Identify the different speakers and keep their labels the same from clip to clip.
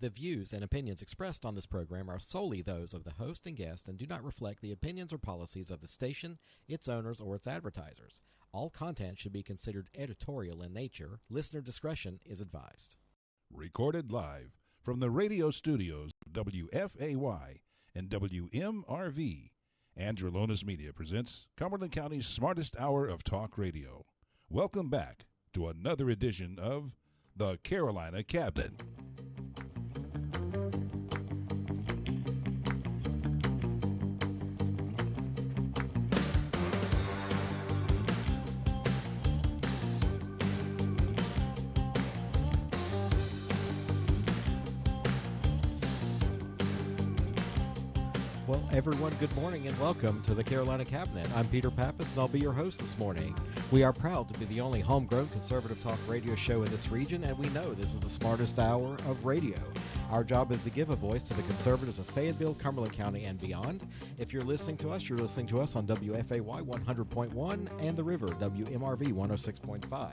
Speaker 1: The views and opinions expressed on this program are solely those of the host and guest and do not reflect the opinions or policies of the station, its owners, or its advertisers. All content should be considered editorial in nature. Listener discretion is advised.
Speaker 2: Recorded live from the radio studios of WFAY and WMRV, Androlonis Media presents Cumberland County's smartest hour of talk radio. Welcome back to another edition of the Carolina Cabinet.
Speaker 1: Well, everyone, good morning and welcome to the Carolina Cabinet. I'm Peter Pappas and I'll be your host this morning. We are proud to be the only homegrown conservative talk radio show in this region, and we know this is the smartest hour of radio. Our job is to give a voice to the conservatives of Fayetteville, Cumberland County, and beyond. If you're listening to us, you're listening to us on WFAY 100.1 and The River, WMRV 106.5.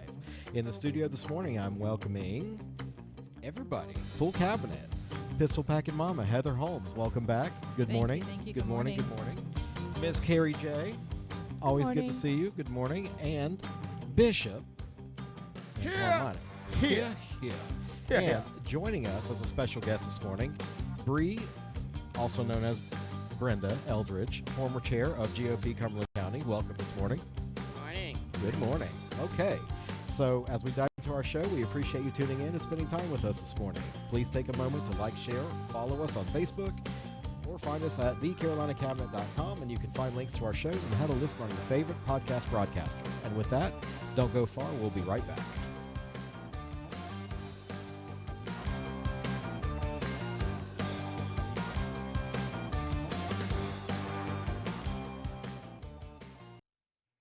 Speaker 1: In the studio this morning, I'm welcoming everybody, full cabinet. Pistol Packing Mama, Heather Holmes, welcome back. Good morning.
Speaker 3: Thank you.
Speaker 1: Good morning. Good morning. Ms. Carrie J, always good to see you. Good morning. And Bishop.
Speaker 4: Here.
Speaker 1: And joining us as a special guest this morning, Bree, also known as Brenda Eldridge, former chair of GOP Cumberland County. Welcome this morning.
Speaker 3: Morning.
Speaker 1: Good morning. Okay. So as we dive into our show, we appreciate you tuning in and spending time with us this morning. Please take a moment to like, share, follow us on Facebook, or find us at thecarolinacabinet.com, and you can find links to our shows and how to listen on your favorite podcast broadcaster. And with that, don't go far. We'll be right back.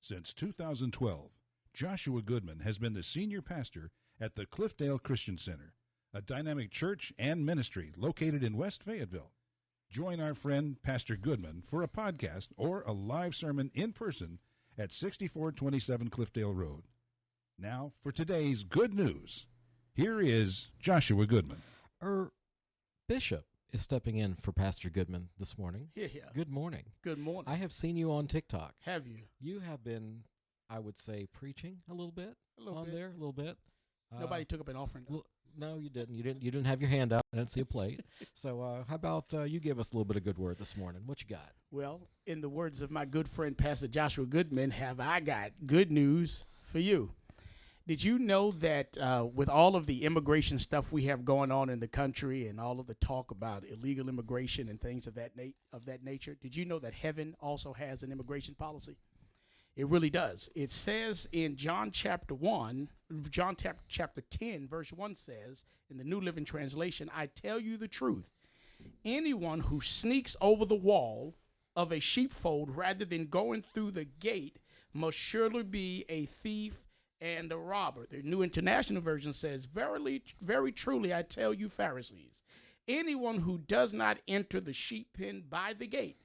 Speaker 2: Since 2012, Joshua Goodman has been the senior pastor at the Cliffdale Christian Center, a dynamic church and ministry located in West Fayetteville. Join our friend Pastor Goodman for a podcast or a live sermon in person at 6427 Cliffdale Road. Now for today's good news. Here is Joshua Goodman.
Speaker 1: Bishop is stepping in for Pastor Goodman this morning.
Speaker 4: Yeah.
Speaker 1: Good morning.
Speaker 4: Good morning.
Speaker 1: I have seen you on TikTok.
Speaker 4: Have you?
Speaker 1: You have been, I would say, preaching a little bit. A little bit.
Speaker 4: Nobody took up an offering.
Speaker 1: No, you didn't. You didn't have your hand out. I didn't see a plate. So how about you give us a little bit of good word this morning? What you got?
Speaker 4: Well, in the words of my good friend Pastor Joshua Goodman, have I got good news for you. Did you know that with all of the immigration stuff we have going on in the country and all of the talk about illegal immigration and things of that nature, did you know that heaven also has an immigration policy? It really does. It says in John chapter 10, verse 1 says, in the New Living Translation, I tell you the truth. Anyone who sneaks over the wall of a sheepfold rather than going through the gate must surely be a thief and a robber. The New International Version says, verily, very truly, I tell you, Pharisees, anyone who does not enter the sheep pen by the gate,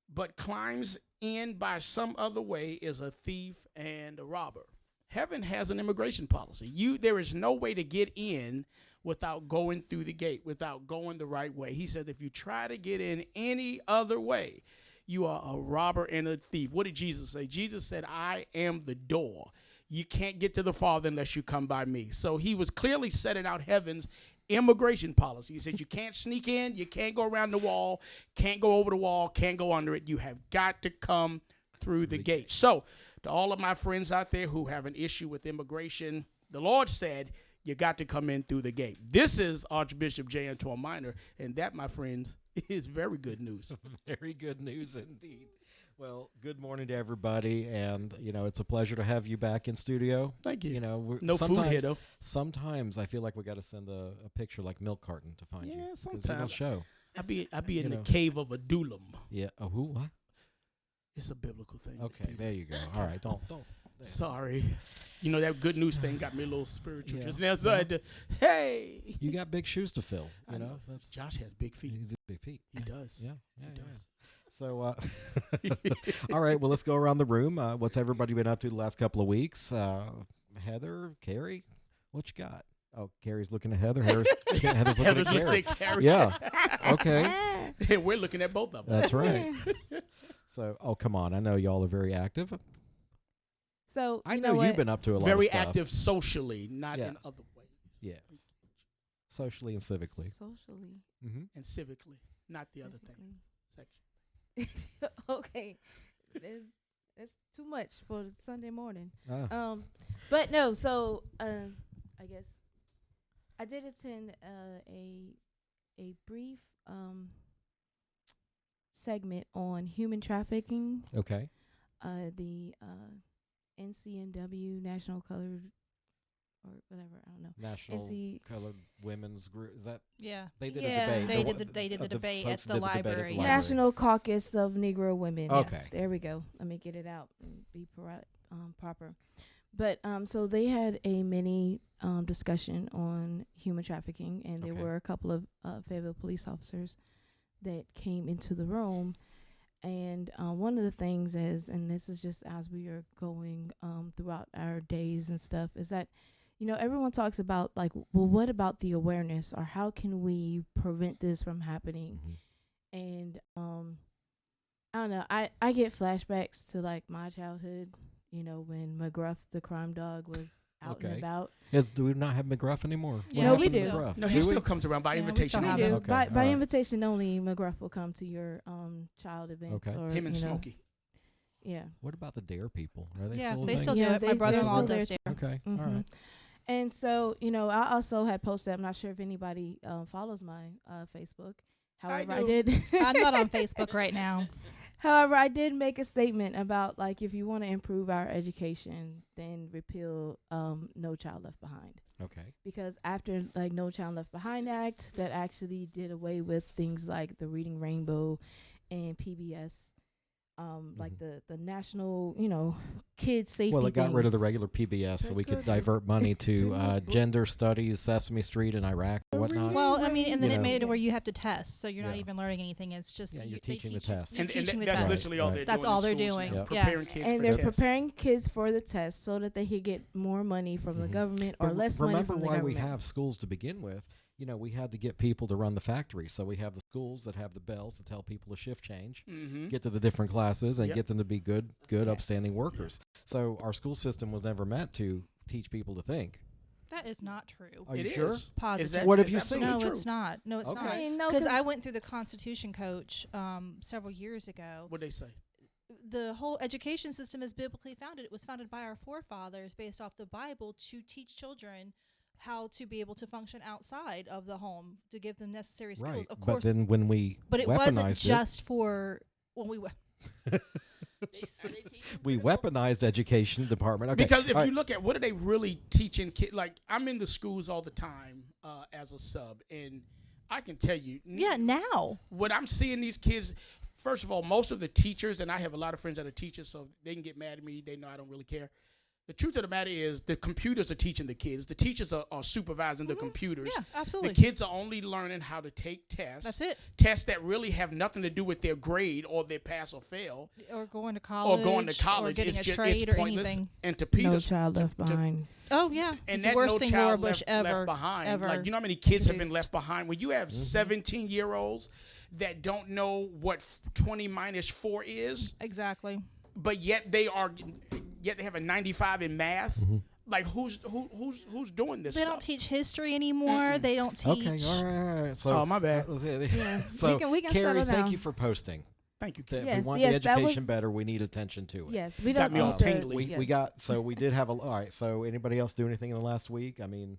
Speaker 4: but climbs in by some other way is a thief and a robber. Heaven has an immigration policy. There is no way to get in without going through the gate, without going the right way. He said, if you try to get in any other way, you are a robber and a thief. What did Jesus say? Jesus said, I am the door. You can't get to the Father unless you come by me. So he was clearly setting out heaven's immigration policy. He said you can't sneak in, you can't go around the wall, can't go over the wall, can't go under it. You have got to come through the gate. So to all of my friends out there who have an issue with immigration, the Lord said you got to come in through the gate. This is Archbishop J. Antoine Miner, and that, my friends, is very good news.
Speaker 1: Very good news indeed. Well, good morning to everybody, and, it's a pleasure to have you back in studio.
Speaker 4: Thank you.
Speaker 1: No
Speaker 4: food here, though.
Speaker 1: Sometimes I feel like we got to send a picture like milk carton to find you.
Speaker 4: Yeah, sometimes.
Speaker 1: Show.
Speaker 4: I be in the cave of Adullam.
Speaker 1: Yeah. Oh, who? What?
Speaker 4: It's a biblical thing.
Speaker 1: Okay, there you go. All right, don't.
Speaker 4: Sorry. That good news thing got me a little spiritual just now. So
Speaker 1: yeah.
Speaker 4: I had to, hey.
Speaker 1: You got big shoes to fill.
Speaker 4: Josh has big feet.
Speaker 1: He's big feet.
Speaker 4: He does.
Speaker 1: Yeah.
Speaker 4: He does.
Speaker 1: So, all right, well, let's go around the room. What's everybody been up to the last couple of weeks? Heather, Carrie, what you got? Oh, Carrie's looking at Heather. Heather's looking
Speaker 4: Heather's
Speaker 1: at Carrie.
Speaker 4: looking at Carrie.
Speaker 1: Yeah. Okay.
Speaker 4: And we're looking at both of them.
Speaker 1: That's right. So, come on. I know y'all are very active.
Speaker 3: So
Speaker 1: I
Speaker 3: you
Speaker 1: know
Speaker 3: what?
Speaker 1: you've been up to a lot of
Speaker 4: Very
Speaker 1: stuff.
Speaker 4: active socially, not
Speaker 1: Yeah.
Speaker 4: in other ways.
Speaker 1: Yes. Socially and civically.
Speaker 3: Socially.
Speaker 1: Mm-hmm.
Speaker 4: And civically, not the other thing.
Speaker 3: Civically.
Speaker 4: Section.
Speaker 3: Okay. That's too much for Sunday morning.
Speaker 1: Ah.
Speaker 3: But no, so I guess I did attend a brief segment on human trafficking.
Speaker 1: Okay.
Speaker 3: The NCNW National Colored or whatever, I don't know.
Speaker 1: National
Speaker 3: NC
Speaker 1: Colored Women's Group. Is that?
Speaker 5: Yeah.
Speaker 1: They did
Speaker 3: Yeah.
Speaker 1: a debate.
Speaker 5: They did the debate at
Speaker 1: folks
Speaker 5: the
Speaker 1: did debate at the
Speaker 5: library.
Speaker 3: National Caucus of Negro Women.
Speaker 1: Okay.
Speaker 3: Yes, there we go. Let me get it out and be proper. But so they had a mini discussion on human trafficking, and there
Speaker 1: Okay.
Speaker 3: were a couple of Fayetteville police officers that came into the room. And one of the things is, and this is just as we are going throughout our days and stuff, is that, everyone talks about like, well, what about the awareness, or how can we prevent this from happening?
Speaker 1: Mhm.
Speaker 3: And I don't know. I get flashbacks to like my childhood, when McGruff the crime dog was out and
Speaker 1: Okay.
Speaker 3: about.
Speaker 1: Do we not have McGruff anymore?
Speaker 5: Yeah,
Speaker 3: No,
Speaker 1: What
Speaker 3: we
Speaker 1: happened to
Speaker 3: do.
Speaker 1: McGruff?
Speaker 4: No, he
Speaker 1: Do
Speaker 4: still
Speaker 1: we?
Speaker 4: comes around by
Speaker 5: Yeah, we
Speaker 4: invitation.
Speaker 5: still
Speaker 3: We
Speaker 5: have
Speaker 3: do.
Speaker 5: him.
Speaker 1: Okay,
Speaker 3: By
Speaker 1: all right.
Speaker 3: invitation only, McGruff will come to your child events.
Speaker 1: Okay.
Speaker 3: Or,
Speaker 4: Him and
Speaker 3: you know,
Speaker 4: Smokey.
Speaker 3: Yeah.
Speaker 1: What about the Dare people? Are they
Speaker 5: Yeah,
Speaker 1: still a
Speaker 5: they
Speaker 1: thing?
Speaker 5: still do
Speaker 3: Yeah,
Speaker 5: it.
Speaker 3: they-
Speaker 5: My
Speaker 3: they're
Speaker 5: brother-in-law
Speaker 3: still
Speaker 5: does
Speaker 3: there
Speaker 5: too.
Speaker 1: Okay. All
Speaker 3: Mhm.
Speaker 1: right.
Speaker 3: And so, I also had posted, I'm not sure if anybody follows my Facebook. However, I
Speaker 4: do.
Speaker 3: did.
Speaker 5: I'm not on Facebook right now.
Speaker 3: However, I did make a statement about, like, if you want to improve our education, then repeal No Child Left Behind.
Speaker 1: Okay.
Speaker 3: Because after, like, No Child Left Behind Act, that actually did away with things like the Reading Rainbow and PBS, like the national, kids safety.
Speaker 1: Well, it got rid of the
Speaker 3: things.
Speaker 1: regular PBS so
Speaker 4: They're
Speaker 1: we could
Speaker 4: good.
Speaker 1: divert money
Speaker 4: It's in
Speaker 1: to
Speaker 4: the book.
Speaker 1: gender studies, Sesame Street in Iraq and whatnot.
Speaker 5: Well, I mean, and then
Speaker 1: You
Speaker 5: it
Speaker 1: know.
Speaker 5: made it to where you have to test, so you're not
Speaker 1: Yeah.
Speaker 5: even learning anything. It's just
Speaker 1: Yeah, you're
Speaker 5: they
Speaker 1: teaching the
Speaker 5: teach you-
Speaker 1: test.
Speaker 5: You're
Speaker 4: And
Speaker 5: teaching the
Speaker 4: that's
Speaker 5: test.
Speaker 4: literally all
Speaker 1: Right.
Speaker 4: they're
Speaker 5: That's
Speaker 4: doing.
Speaker 5: all
Speaker 4: in
Speaker 5: they're
Speaker 4: schools
Speaker 5: doing.
Speaker 4: now,
Speaker 1: Yep.
Speaker 4: Preparing kids
Speaker 3: And
Speaker 4: for
Speaker 3: they're
Speaker 4: tests.
Speaker 3: preparing kids for the test so that they could get more money from the
Speaker 1: Mhm.
Speaker 3: government or
Speaker 1: But
Speaker 3: less money
Speaker 1: remember
Speaker 3: from the
Speaker 1: why we
Speaker 3: government.
Speaker 1: have schools to begin with. We had to get people to run the factory. So we have the schools that have the bells to tell people to shift change,
Speaker 4: Mm-hmm.
Speaker 1: get to the different classes, and
Speaker 4: Yep.
Speaker 1: get them to be good,
Speaker 3: Yes.
Speaker 1: upstanding workers. So our school system was never meant to teach people to think.
Speaker 5: That is not true.
Speaker 1: Are you
Speaker 4: It
Speaker 1: sure?
Speaker 4: is.
Speaker 5: Positive.
Speaker 4: that-
Speaker 1: What have
Speaker 4: it's
Speaker 1: you seen?
Speaker 5: No,
Speaker 4: absolutely
Speaker 5: it's
Speaker 4: true.
Speaker 5: not. No, it's
Speaker 1: Okay.
Speaker 5: not.
Speaker 3: I mean, no,
Speaker 5: Because I went through the Constitution coach several years ago.
Speaker 4: What'd they say?
Speaker 5: The whole education system is biblically founded. It was founded by our forefathers based off the Bible to teach children how to be able to function outside of the home, to give them necessary skills.
Speaker 1: Right.
Speaker 5: Of
Speaker 1: But
Speaker 5: course,
Speaker 1: then when we
Speaker 5: but it
Speaker 1: weaponized
Speaker 5: wasn't just for when we were.
Speaker 1: we weaponized education department. Okay.
Speaker 4: Because if
Speaker 1: all
Speaker 4: you
Speaker 1: right.
Speaker 4: look at what are they really teaching kids, like I'm in the schools all the time as a sub, and I can tell you,
Speaker 5: Yeah, now.
Speaker 4: what I'm seeing these kids. First of all, most of the teachers, and I have a lot of friends that are teachers, so they can get mad at me. They know I don't really care. The truth of the matter is the computers are teaching the kids. The teachers are supervising the computers.
Speaker 5: Yeah,
Speaker 4: The
Speaker 5: absolutely.
Speaker 4: kids are only learning how to take tests.
Speaker 5: That's it.
Speaker 4: Tests that really have nothing to do with their grade or their pass or fail
Speaker 5: Or going to college.
Speaker 4: or going to college.
Speaker 5: Or getting
Speaker 4: it's
Speaker 5: a
Speaker 4: just,
Speaker 5: trade
Speaker 4: it's
Speaker 5: or
Speaker 4: pointless.
Speaker 5: anything.
Speaker 4: And to
Speaker 3: No
Speaker 4: Peter's
Speaker 3: Child Left Behind.
Speaker 5: Oh, yeah.
Speaker 4: and
Speaker 5: It's
Speaker 4: that
Speaker 5: the worst
Speaker 4: no
Speaker 5: thing
Speaker 4: child
Speaker 5: Laura Bush
Speaker 4: left
Speaker 5: ever.
Speaker 4: behind.
Speaker 5: ever
Speaker 4: Like, you know how many kids have been
Speaker 5: introduced.
Speaker 4: left behind? When you have 17-year-olds that don't know what 20 minus 4 is,
Speaker 5: Exactly.
Speaker 4: but yet they have a 95 in math. Like who's doing this
Speaker 5: They
Speaker 4: stuff?
Speaker 5: don't teach history anymore. They don't teach.
Speaker 1: Okay, all right. So,
Speaker 4: Oh, my bad.
Speaker 3: Yeah.
Speaker 1: So,
Speaker 3: we can
Speaker 1: Carrie,
Speaker 3: settle
Speaker 1: thank
Speaker 3: down.
Speaker 1: you for posting.
Speaker 4: Thank you,
Speaker 1: That
Speaker 4: kid.
Speaker 3: Yes,
Speaker 1: if we want
Speaker 3: yes,
Speaker 1: the
Speaker 3: that
Speaker 1: education
Speaker 3: was-
Speaker 1: better, we need attention to it.
Speaker 3: Yes, we
Speaker 4: Got
Speaker 3: don't
Speaker 4: me all
Speaker 3: need to-
Speaker 4: tingly.
Speaker 1: We
Speaker 3: yes.
Speaker 1: got so we did have a all right. So anybody else do anything in the last week? I mean,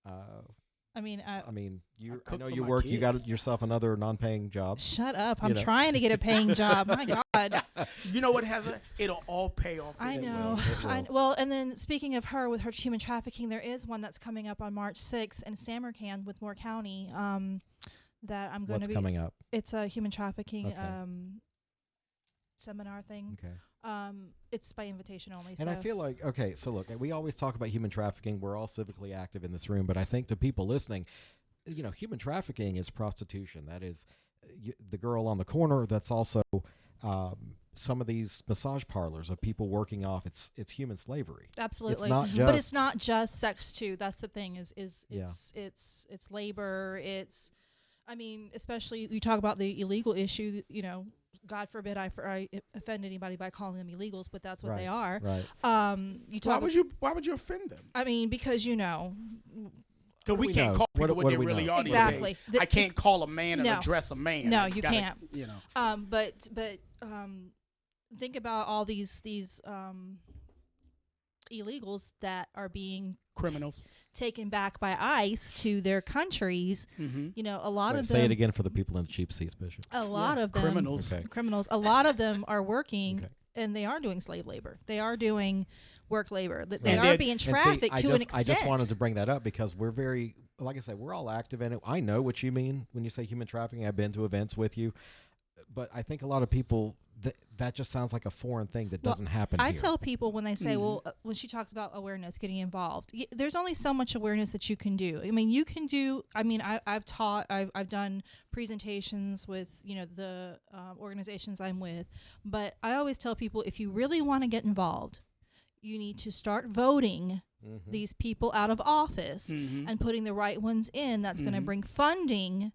Speaker 5: I mean,
Speaker 1: you. I
Speaker 4: cook
Speaker 1: know
Speaker 4: for
Speaker 1: you
Speaker 4: my
Speaker 1: work. You got
Speaker 4: kids.
Speaker 1: yourself another non-paying job.
Speaker 5: shut up.
Speaker 1: You
Speaker 5: I'm
Speaker 1: know.
Speaker 5: trying to get a paying job. My God.
Speaker 4: You know what, Heather? It'll all pay off.
Speaker 5: I
Speaker 4: in the
Speaker 5: know.
Speaker 4: end.
Speaker 5: Well, and then speaking of her with her human trafficking, there is one that's coming up on March 6th in Samarkand with Moore County. That I'm going
Speaker 1: What's
Speaker 5: to be.
Speaker 1: coming up?
Speaker 5: It's a human trafficking
Speaker 1: Okay.
Speaker 5: seminar thing.
Speaker 1: Okay.
Speaker 5: It's by invitation only.
Speaker 1: And I feel like, okay, so look, we always talk about human trafficking. We're all civically active in this room, but I think to people listening, human trafficking is prostitution. That is the girl on the corner that's also some of these massage parlors of people working off. It's human slavery.
Speaker 5: Absolutely.
Speaker 1: It's not just,
Speaker 5: but it's not just sex too. That's the thing. It's labor. It's, I mean, especially you talk about the illegal issue. You know, God forbid I offend anybody by calling them illegals, but that's what they are.
Speaker 1: Right.
Speaker 5: You talk.
Speaker 4: Why would you offend them?
Speaker 5: I mean, because
Speaker 4: Because we can't
Speaker 1: know?
Speaker 4: call people
Speaker 1: What
Speaker 4: what
Speaker 1: do
Speaker 4: they
Speaker 1: we
Speaker 4: really
Speaker 1: know?
Speaker 4: are.
Speaker 5: Exactly.
Speaker 4: I can't call a man and
Speaker 5: No.
Speaker 4: address a man.
Speaker 5: No, you can't.
Speaker 4: You know.
Speaker 5: But think about all these illegals that are being
Speaker 4: Criminals.
Speaker 5: taken back by ICE to their countries.
Speaker 4: Mm-hmm.
Speaker 5: You know, a lot of
Speaker 1: say
Speaker 5: them.
Speaker 1: it again for the people in the cheap seats, Bishop.
Speaker 5: A lot of them.
Speaker 4: Criminals.
Speaker 1: Okay.
Speaker 5: Criminals. A lot of them are working,
Speaker 1: Okay.
Speaker 5: and they are doing slave labor. They are doing work labor. They
Speaker 4: And
Speaker 5: are
Speaker 4: they're-
Speaker 5: being
Speaker 1: And see,
Speaker 5: trafficked to an extent.
Speaker 1: I just wanted to bring that up because we're very, like I said, we're all active in it. I know what you mean when you say human trafficking. I've been to events with you, but I think a lot of people that just sounds like a foreign thing that
Speaker 5: Well,
Speaker 1: doesn't happen
Speaker 5: I
Speaker 1: here.
Speaker 5: tell people when they say, well, when she talks about awareness, getting involved, there's only so much awareness that you can do. I mean, you can do, I've taught, I've done presentations with, the organizations I'm with, but I always tell people, if you really want to get involved, you need to start voting these people out of office and putting the right ones in. That's going to bring funding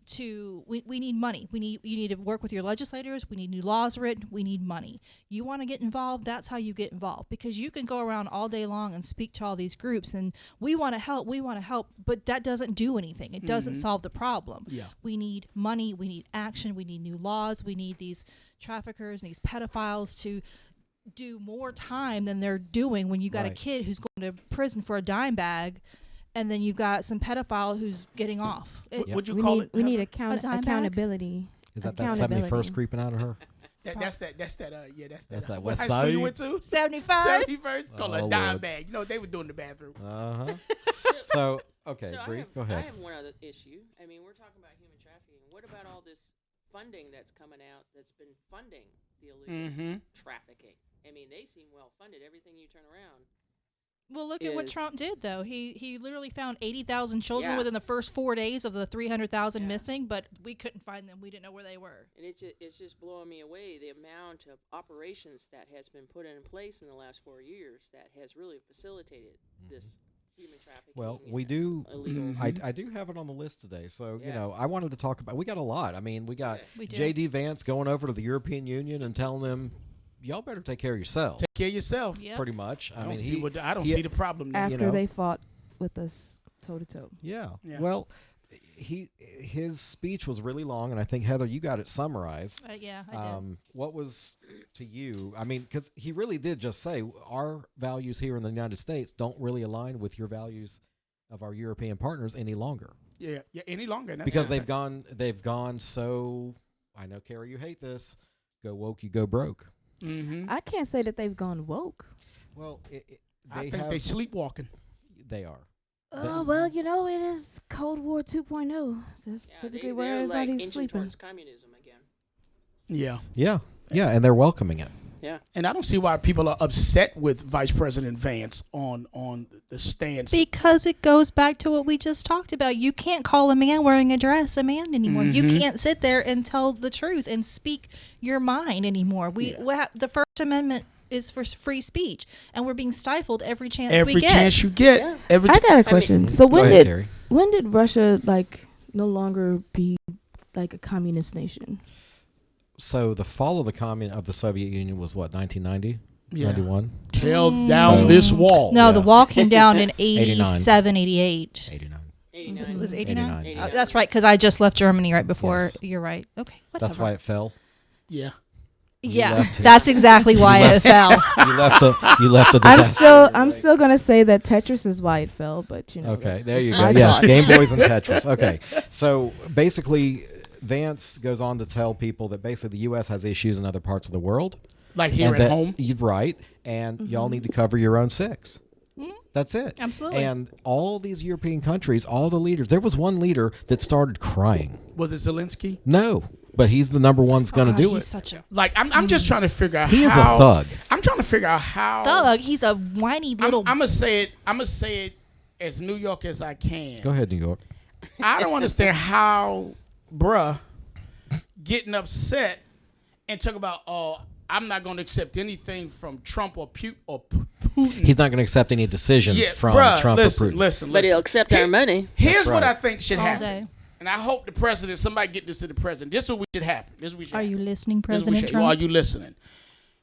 Speaker 5: to, we need money. You need to work with your legislators. We need new laws written. We need money. You want to get involved, that's how you get involved, because you can go around all day long and speak to all these groups and we want to help, but that doesn't do anything. It doesn't solve the problem.
Speaker 4: Yeah.
Speaker 5: We need money, we need action, we need new laws, we need these traffickers and these pedophiles to do more time than they're doing when you got a kid who's going to prison for a dime bag, and then you've got some pedophile who's getting off.
Speaker 4: Would you call it?
Speaker 3: We need
Speaker 5: dime bag?
Speaker 3: accountability.
Speaker 1: Is that
Speaker 3: Accountability.
Speaker 1: 71st creeping out of her?
Speaker 4: That's that
Speaker 1: that
Speaker 4: what
Speaker 1: West
Speaker 4: high school
Speaker 1: Side?
Speaker 4: you went to?
Speaker 5: 71st?
Speaker 4: 71st? Called
Speaker 1: Oh,
Speaker 4: a dime
Speaker 1: Lord.
Speaker 4: bag. You know what they were doing in the bathroom.
Speaker 1: Uh-huh. So, okay,
Speaker 6: So
Speaker 1: Bree, go
Speaker 6: I
Speaker 1: ahead.
Speaker 6: have one other issue. I mean, we're talking about human trafficking. What about all this funding that's coming out that's been funding the illegal trafficking? I mean, they seem well funded. Everything you turn around.
Speaker 5: Well, look at what
Speaker 6: is-
Speaker 5: Trump did, though. He literally found 80,000 children
Speaker 6: Yeah.
Speaker 5: within the first 4 days of the 300,000
Speaker 6: Yeah.
Speaker 5: missing, but we couldn't find them. We didn't know where they were.
Speaker 6: And it's just blowing me away, the amount of operations that has been put in place in the last 4 years that has really facilitated this human trafficking.
Speaker 1: Well, we
Speaker 6: and
Speaker 1: do.
Speaker 6: illegal.
Speaker 1: I do have it on the list today. So,
Speaker 6: Yeah.
Speaker 1: I wanted to talk about, we got a lot. I mean, we got
Speaker 6: Okay.
Speaker 5: We do.
Speaker 1: J.D. Vance going over to the European Union and telling them, y'all better take care of yourself,
Speaker 4: Take care of yourself.
Speaker 5: Yep.
Speaker 1: pretty much.
Speaker 4: I
Speaker 1: mean,
Speaker 4: don't
Speaker 1: he-
Speaker 4: see the problem there.
Speaker 3: After
Speaker 1: know.
Speaker 3: they fought with us toe to toe.
Speaker 1: Yeah.
Speaker 4: Yeah.
Speaker 1: Well, his speech was really long, and I think, Heather, you got it summarized.
Speaker 5: Yeah, I did.
Speaker 1: What was to you? I mean, because he really did just say our values here in the United States don't really align with your values of our European partners any longer,
Speaker 4: Yeah, any longer. That's
Speaker 1: because
Speaker 4: it.
Speaker 1: they've gone so. I know, Carrie, you hate this. Go woke, you go broke.
Speaker 3: I can't say that they've gone woke.
Speaker 1: Well,
Speaker 4: I think they sleepwalking.
Speaker 1: They are.
Speaker 3: Well, it is Cold War 2.0. That's
Speaker 6: Yeah,
Speaker 3: typically where
Speaker 6: they're like
Speaker 3: everybody's
Speaker 6: inching
Speaker 3: sleeping.
Speaker 6: towards communism again.
Speaker 4: Yeah.
Speaker 1: Yeah, and they're welcoming it.
Speaker 6: Yeah.
Speaker 4: And I don't see why people are upset with Vice President Vance on the stance.
Speaker 5: Because it goes back to what we just talked about. You can't call a man wearing a dress a man anymore. You can't sit there and tell the truth and speak your mind anymore. The First Amendment is for free speech, and we're being stifled every chance we get.
Speaker 4: chance you get.
Speaker 6: Yeah.
Speaker 4: Every
Speaker 3: I got a question. So
Speaker 1: Go
Speaker 3: when
Speaker 1: ahead,
Speaker 3: did
Speaker 1: Carrie.
Speaker 3: when did Russia no longer be like a communist nation?
Speaker 1: So the fall of the Soviet Union was what, 1990,
Speaker 4: Yeah.
Speaker 1: 91,
Speaker 4: Tear down
Speaker 1: So-
Speaker 4: this wall.
Speaker 5: No, the
Speaker 1: Yeah.
Speaker 5: wall came down in
Speaker 1: 89.
Speaker 5: 87, 88.
Speaker 1: 89.
Speaker 6: 89.
Speaker 5: It was 89?
Speaker 1: 89.
Speaker 6: 89.
Speaker 5: That's right, because I just left Germany right before.
Speaker 1: Yes.
Speaker 5: You're right. Okay, whatever.
Speaker 1: That's why it fell.
Speaker 4: Yeah.
Speaker 5: Yeah,
Speaker 1: left it.
Speaker 5: that's exactly why it fell.
Speaker 1: You left a disaster.
Speaker 3: I'm still gonna say that Tetris is why it fell, but
Speaker 1: Okay,
Speaker 3: that's
Speaker 1: there you go.
Speaker 3: my
Speaker 1: Yes,
Speaker 3: thought.
Speaker 1: Game Boys and Tetris. Okay, so basically, Vance goes on to tell people that basically the U.S. has issues in other parts of the world.
Speaker 4: Like here
Speaker 1: and
Speaker 4: at
Speaker 1: that-
Speaker 4: home.
Speaker 1: Right, and y'all need to cover your own six. That's it.
Speaker 5: Absolutely.
Speaker 1: And all these European countries, all the leaders, there was one leader that started crying.
Speaker 4: Was it Zelensky?
Speaker 1: No, but he's the number one's going to
Speaker 5: God,
Speaker 1: do
Speaker 5: he's
Speaker 1: it.
Speaker 5: such a
Speaker 4: Like I'm just trying to figure out
Speaker 1: He is
Speaker 4: how
Speaker 1: a thug.
Speaker 4: I'm trying to figure out how
Speaker 5: thug. He's a whiny little.
Speaker 4: I'm gonna say it as New York as I can.
Speaker 1: Go ahead, New York.
Speaker 4: I don't understand how bruh getting upset and talk about I'm not going to accept anything from Trump or Putin.
Speaker 1: He's not going to accept any decisions from
Speaker 4: bruh,
Speaker 1: Trump or Putin.
Speaker 4: Listen.
Speaker 6: But he'll accept our money.
Speaker 4: Here's
Speaker 1: That's
Speaker 4: what
Speaker 1: right.
Speaker 4: I think should
Speaker 5: All
Speaker 4: happen.
Speaker 5: day.
Speaker 4: And I hope the president, somebody get this to the president. This is what should happen. This is what should
Speaker 5: Are
Speaker 4: happen.
Speaker 5: you listening,
Speaker 4: This is what
Speaker 5: President
Speaker 4: should-
Speaker 5: Trump?
Speaker 4: Are you listening?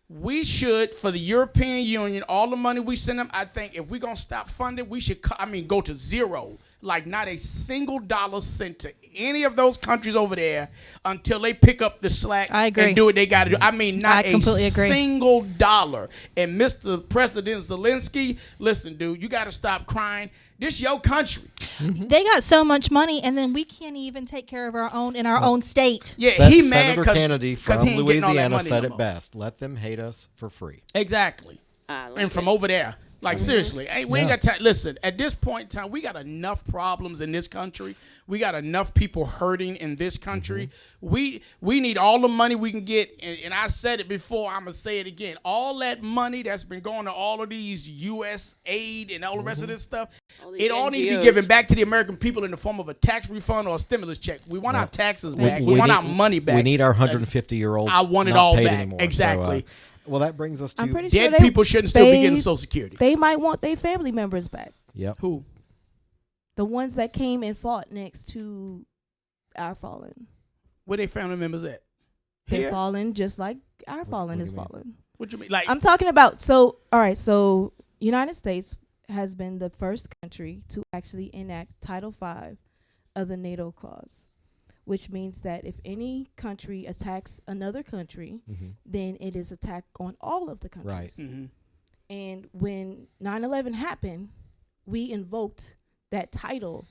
Speaker 4: We should, for the European Union, all the money we send them, I think if we're going to stop funding, we should, go to zero. Like not a single dollar sent to any of those countries over there until they pick up the slack
Speaker 5: I agree.
Speaker 4: and do what they got to do. I mean, not
Speaker 5: I completely
Speaker 4: a
Speaker 5: agree.
Speaker 4: single dollar. And Mr. President Zelensky, listen, dude, you got to stop crying. This your country.
Speaker 5: They got so much money, and then we can't even take care of our own in our own state.
Speaker 4: Yeah,
Speaker 1: Sen-
Speaker 4: he mad
Speaker 1: Senator
Speaker 4: 'cause-
Speaker 1: Kennedy
Speaker 4: 'cause
Speaker 1: from
Speaker 4: he ain't getting all that
Speaker 1: Louisiana
Speaker 4: money
Speaker 1: said
Speaker 4: no
Speaker 1: it
Speaker 4: more.
Speaker 1: best. Let them hate us for free.
Speaker 4: Exactly.
Speaker 6: I like
Speaker 4: And from
Speaker 6: it.
Speaker 4: over there. Like, seriously. Hey, we ain't
Speaker 1: Yeah.
Speaker 4: got time. Listen, at this point in time, we got enough problems in this country. We got enough people hurting in this country. We need all the money we can get. And I said it before. I'm going to say it again. All that money that's been going to all of these U.S. aid and all the rest of this stuff,
Speaker 6: All these
Speaker 4: it all need to be
Speaker 6: NGOs.
Speaker 4: given back to the American people in the form of a tax refund or a stimulus check. We want our taxes back. We want our money back.
Speaker 1: We need our 150-year-olds.
Speaker 4: I want it
Speaker 1: not
Speaker 4: all
Speaker 1: paid
Speaker 4: back.
Speaker 1: anymore.
Speaker 4: Exactly.
Speaker 1: So, well, that brings us to
Speaker 3: I'm pretty sure
Speaker 4: Dead
Speaker 3: they,
Speaker 4: people shouldn't still be
Speaker 3: they-
Speaker 4: getting Social Security.
Speaker 3: They might want their family members back.
Speaker 1: Yep.
Speaker 4: Who?
Speaker 3: The ones that came and fought next to our fallen.
Speaker 4: Where they family members at?
Speaker 3: They're
Speaker 4: Here?
Speaker 3: fallen just like our fallen
Speaker 1: what
Speaker 3: is
Speaker 1: do you mean?
Speaker 3: fallen.
Speaker 4: What you mean? Like,
Speaker 3: I'm talking about, so United States has been the first country to actually enact Title V of the NATO clause, which means that if any country attacks another country, then it is attack on all of the countries.
Speaker 1: Right.
Speaker 4: mm-hmm.
Speaker 3: And when 9/11 happened, we invoked that title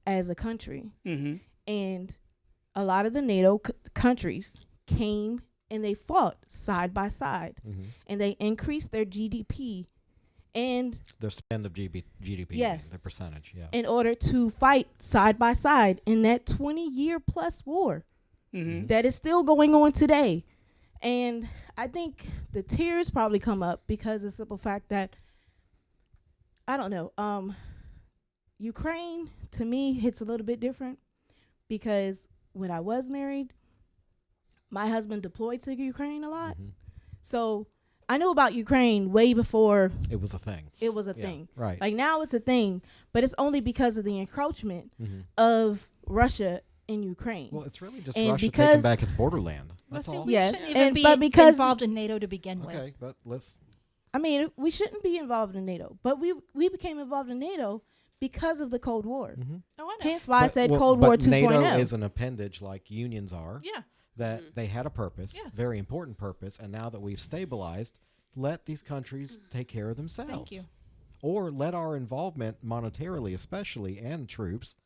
Speaker 3: as a country.
Speaker 4: Mm-hmm.
Speaker 3: And a lot of the NATO countries came and they fought side by side. And they increased their GDP and
Speaker 1: Their spend of GDP,
Speaker 3: Yes.
Speaker 1: the percentage, yeah.
Speaker 3: in order to fight side by side in that 20-year plus war
Speaker 4: Mm-hmm.
Speaker 3: that is still going on today. And I think the tears probably come up because of the simple fact that, I don't know, Ukraine to me hits a little bit different because when I was married, my husband deployed to Ukraine a lot. So I knew about Ukraine way before
Speaker 1: It was a thing.
Speaker 3: it was a
Speaker 1: Yeah,
Speaker 3: thing.
Speaker 1: right.
Speaker 3: Like now it's a thing, but it's only because of the encroachment of Russia in Ukraine.
Speaker 1: Well, it's really just
Speaker 3: And
Speaker 1: Russia
Speaker 3: because-
Speaker 1: taking back its borderland.
Speaker 5: Well,
Speaker 1: That's
Speaker 5: see,
Speaker 1: all.
Speaker 5: we
Speaker 3: Yes,
Speaker 5: shouldn't even
Speaker 3: and-
Speaker 5: be
Speaker 3: but because-
Speaker 5: involved in NATO to begin with.
Speaker 1: Okay, but let's.
Speaker 3: I mean, we shouldn't be involved in NATO, but we became involved in NATO because of the Cold War.
Speaker 5: Oh, I know.
Speaker 3: Hence why I said
Speaker 1: well,
Speaker 3: Cold War
Speaker 1: but
Speaker 3: 2.0.
Speaker 1: NATO is an appendage like unions are.
Speaker 5: Yeah.
Speaker 1: That they had a purpose,
Speaker 5: Yes.
Speaker 1: very important purpose, and now that we've stabilized, let these countries take care of themselves.
Speaker 5: Thank you.
Speaker 1: Or let our involvement monetarily, especially, and troops,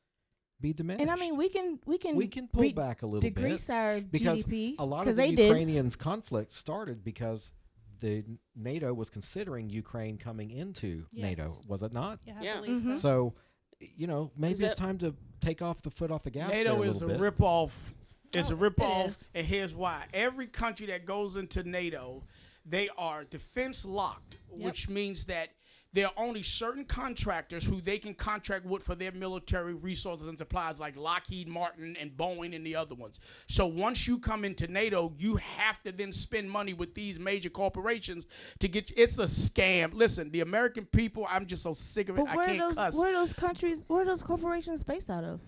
Speaker 1: be diminished.
Speaker 3: And I mean, we can
Speaker 1: pull back a little bit
Speaker 3: decrease our
Speaker 1: because
Speaker 3: GDP
Speaker 1: a lot of the
Speaker 3: they did.
Speaker 1: Ukrainian conflict started because the NATO was considering Ukraine coming into NATO,
Speaker 5: Yes.
Speaker 1: was it not?
Speaker 5: Yeah, I
Speaker 6: Yeah.
Speaker 5: believe
Speaker 3: Mhm.
Speaker 5: so.
Speaker 1: So, maybe it's time to take off the foot off the gas.
Speaker 4: NATO
Speaker 1: there a
Speaker 4: is a
Speaker 1: little bit.
Speaker 4: ripoff. It's a
Speaker 5: Oh, it
Speaker 4: ripoff,
Speaker 5: is.
Speaker 4: and here's why. Every country that goes into NATO, they are defense locked, which means that there are only certain contractors who they can contract with for their military resources and supplies, like Lockheed Martin and Boeing and the other ones. So once you come into NATO, you have to then spend money with these major corporations to get. It's a scam. Listen, the American people, I'm just so sick of it.
Speaker 3: But
Speaker 4: I
Speaker 3: where
Speaker 4: can't
Speaker 3: are
Speaker 4: cuss.
Speaker 3: where are those corporations based out of?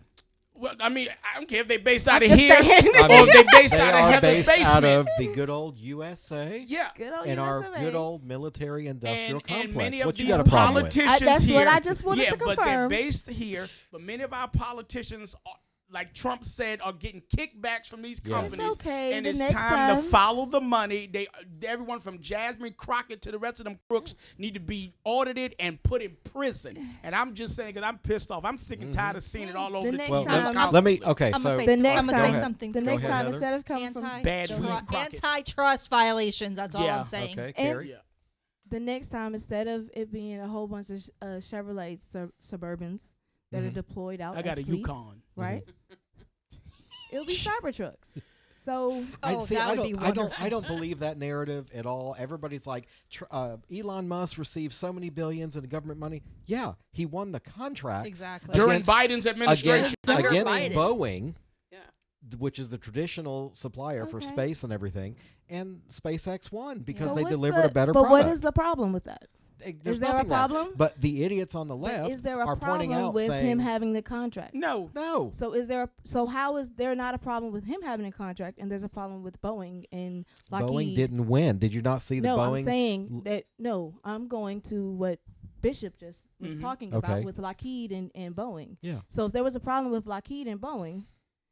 Speaker 4: Well, I mean, I don't care if they based out of
Speaker 3: just
Speaker 4: here
Speaker 3: saying.
Speaker 4: or if they based
Speaker 1: They
Speaker 4: out of
Speaker 1: are
Speaker 4: Heather's
Speaker 1: based
Speaker 4: basement.
Speaker 1: out of the good old USA
Speaker 4: Yeah.
Speaker 3: Good old
Speaker 1: and our
Speaker 3: US of A.
Speaker 1: good old military industrial complex.
Speaker 4: And many of
Speaker 1: What you
Speaker 4: these
Speaker 1: got a problem with?
Speaker 4: politicians
Speaker 3: That's
Speaker 4: here,
Speaker 3: what I just wanted
Speaker 4: yeah,
Speaker 3: to
Speaker 4: but they're
Speaker 3: confirm.
Speaker 4: based here. But many of our politicians, like Trump said, are getting kickbacks from these
Speaker 1: Yes.
Speaker 4: companies.
Speaker 3: It's okay.
Speaker 4: And
Speaker 3: The
Speaker 4: it's
Speaker 3: next
Speaker 4: time to
Speaker 3: time-
Speaker 4: follow the money. Everyone from Jasmine Crockett to the rest of them crooks need to be audited and put in prison. And I'm just saying because I'm pissed off. I'm sick and tired of seeing it all over the
Speaker 3: next
Speaker 1: Well,
Speaker 4: TV.
Speaker 3: time-
Speaker 1: let me. Okay,
Speaker 5: I'm
Speaker 1: so
Speaker 5: gonna say,
Speaker 3: The
Speaker 5: I'm
Speaker 3: next
Speaker 5: gonna
Speaker 3: time-
Speaker 5: say something.
Speaker 3: The
Speaker 1: Go
Speaker 3: next
Speaker 1: ahead,
Speaker 3: time,
Speaker 1: Heather.
Speaker 3: instead of coming from
Speaker 4: Bad weed crockett.
Speaker 5: Antitrust violations. That's all
Speaker 4: Yeah.
Speaker 5: I'm saying.
Speaker 1: okay,
Speaker 3: And-
Speaker 1: Carrie.
Speaker 4: Yeah.
Speaker 3: the next time, instead of it being a whole bunch of Chevrolet Suburbans that are deployed out,
Speaker 4: I got
Speaker 3: as
Speaker 4: a
Speaker 3: fleets,
Speaker 4: Yukon.
Speaker 3: right? It'll be Cybertrucks. So
Speaker 5: Oh,
Speaker 1: See,
Speaker 5: that
Speaker 1: I
Speaker 5: would be
Speaker 1: don't,
Speaker 5: wonderful.
Speaker 1: I don't believe that narrative at all. Everybody's like, Elon Musk received so many billions in government money. Yeah, he won the contract
Speaker 5: Exactly.
Speaker 4: During
Speaker 1: against-
Speaker 4: Biden's administration.
Speaker 1: against
Speaker 6: Under
Speaker 1: against
Speaker 6: Biden.
Speaker 1: Boeing.
Speaker 6: Yeah.
Speaker 1: which is the traditional supplier for
Speaker 3: Okay.
Speaker 1: space and everything, and SpaceX won because
Speaker 3: So
Speaker 1: they
Speaker 3: what's
Speaker 1: delivered a better
Speaker 3: But
Speaker 1: product.
Speaker 3: what is the problem with that?
Speaker 1: There's
Speaker 3: is there a
Speaker 1: nothing wrong.
Speaker 3: problem?
Speaker 1: But the idiots on the
Speaker 3: But
Speaker 1: left
Speaker 3: is there a
Speaker 1: are pointing
Speaker 3: problem
Speaker 1: out
Speaker 3: with
Speaker 1: saying,
Speaker 3: him having the contract?
Speaker 4: No.
Speaker 1: no.
Speaker 3: So so how is there not a problem with him having a contract and there's a problem with Boeing and Lockheed?
Speaker 1: Boeing didn't win. Did you not see the
Speaker 3: No,
Speaker 1: Boeing?
Speaker 3: I'm saying that I'm going to what Bishop just was talking
Speaker 1: Okay.
Speaker 3: about with Lockheed and Boeing.
Speaker 1: Yeah.
Speaker 3: So if there was a problem with Lockheed and Boeing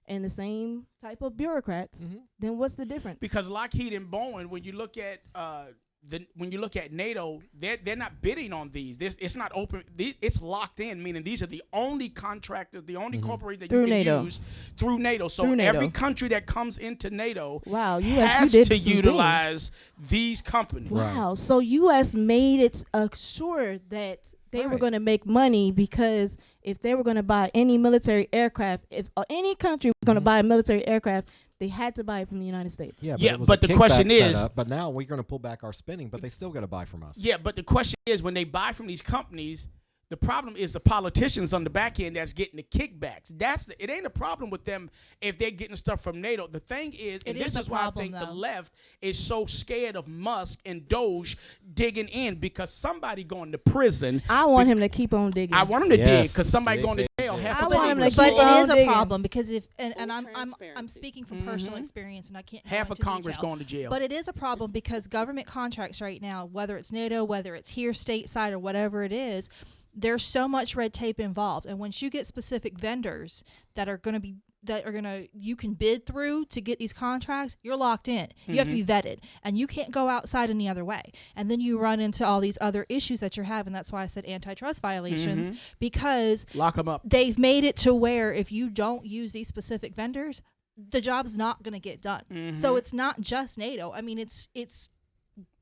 Speaker 3: and the same type of bureaucrats, then what's the difference?
Speaker 4: Because Lockheed and Boeing, when you look at NATO, they're not bidding on these. It's not open. It's locked in, meaning these are the only contractors, the only corporation that
Speaker 3: Through
Speaker 4: you can
Speaker 3: NATO.
Speaker 4: use through NATO. So
Speaker 3: Through NATO.
Speaker 4: every country that comes into NATO
Speaker 3: Wow, US,
Speaker 4: has
Speaker 3: you did
Speaker 4: to
Speaker 3: some
Speaker 4: utilize these companies.
Speaker 1: Right.
Speaker 3: Wow. So U.S. made it sure that they were
Speaker 1: Right.
Speaker 3: going to make money because if they were going to buy any military aircraft, if any country was going to buy a military aircraft, they had to buy it from the United States.
Speaker 1: Yeah, but,
Speaker 4: Yeah,
Speaker 1: it was
Speaker 4: but
Speaker 1: a
Speaker 4: the question
Speaker 1: kickback
Speaker 4: is-
Speaker 1: setup, but now we're going to pull back our spending, but they still got to buy from us.
Speaker 4: Yeah, but the question is, when they buy from these companies, the problem is the politicians on the back end that's getting the kickbacks. It ain't a problem with them if they're getting stuff from NATO. The thing is, and
Speaker 5: It
Speaker 4: this
Speaker 5: is a
Speaker 4: is why I
Speaker 5: problem,
Speaker 4: think the
Speaker 5: though.
Speaker 4: left is so scared of Musk and Doge digging in, because somebody going to prison.
Speaker 3: I want him to keep on digging.
Speaker 4: I want him to dig,
Speaker 1: Yes,
Speaker 4: because somebody
Speaker 1: dig,
Speaker 4: going to
Speaker 1: dig,
Speaker 4: jail.
Speaker 1: dig.
Speaker 4: Half
Speaker 3: I
Speaker 4: of
Speaker 3: want him to
Speaker 4: Congress,
Speaker 5: But
Speaker 3: keep
Speaker 5: it
Speaker 3: on
Speaker 5: is a
Speaker 3: digging.
Speaker 5: problem because and
Speaker 6: Full
Speaker 5: I'm
Speaker 6: transparency.
Speaker 5: speaking from personal experience, and I can't go
Speaker 4: half of
Speaker 5: into
Speaker 4: Congress
Speaker 5: detail.
Speaker 4: going to jail.
Speaker 5: But it is a problem because government contracts right now, whether it's NATO, whether it's here stateside or whatever it is, there's so much red tape involved. And once you get specific vendors that are going to you can bid through to get these contracts, you're locked in. You have to be vetted, and you can't go outside any other way. And then you run into all these other issues that you're having. That's why I said antitrust violations, because
Speaker 4: Lock them up.
Speaker 5: they've made it to where if you don't use these specific vendors, the job's not going to get done. So it's not just NATO. I mean, it's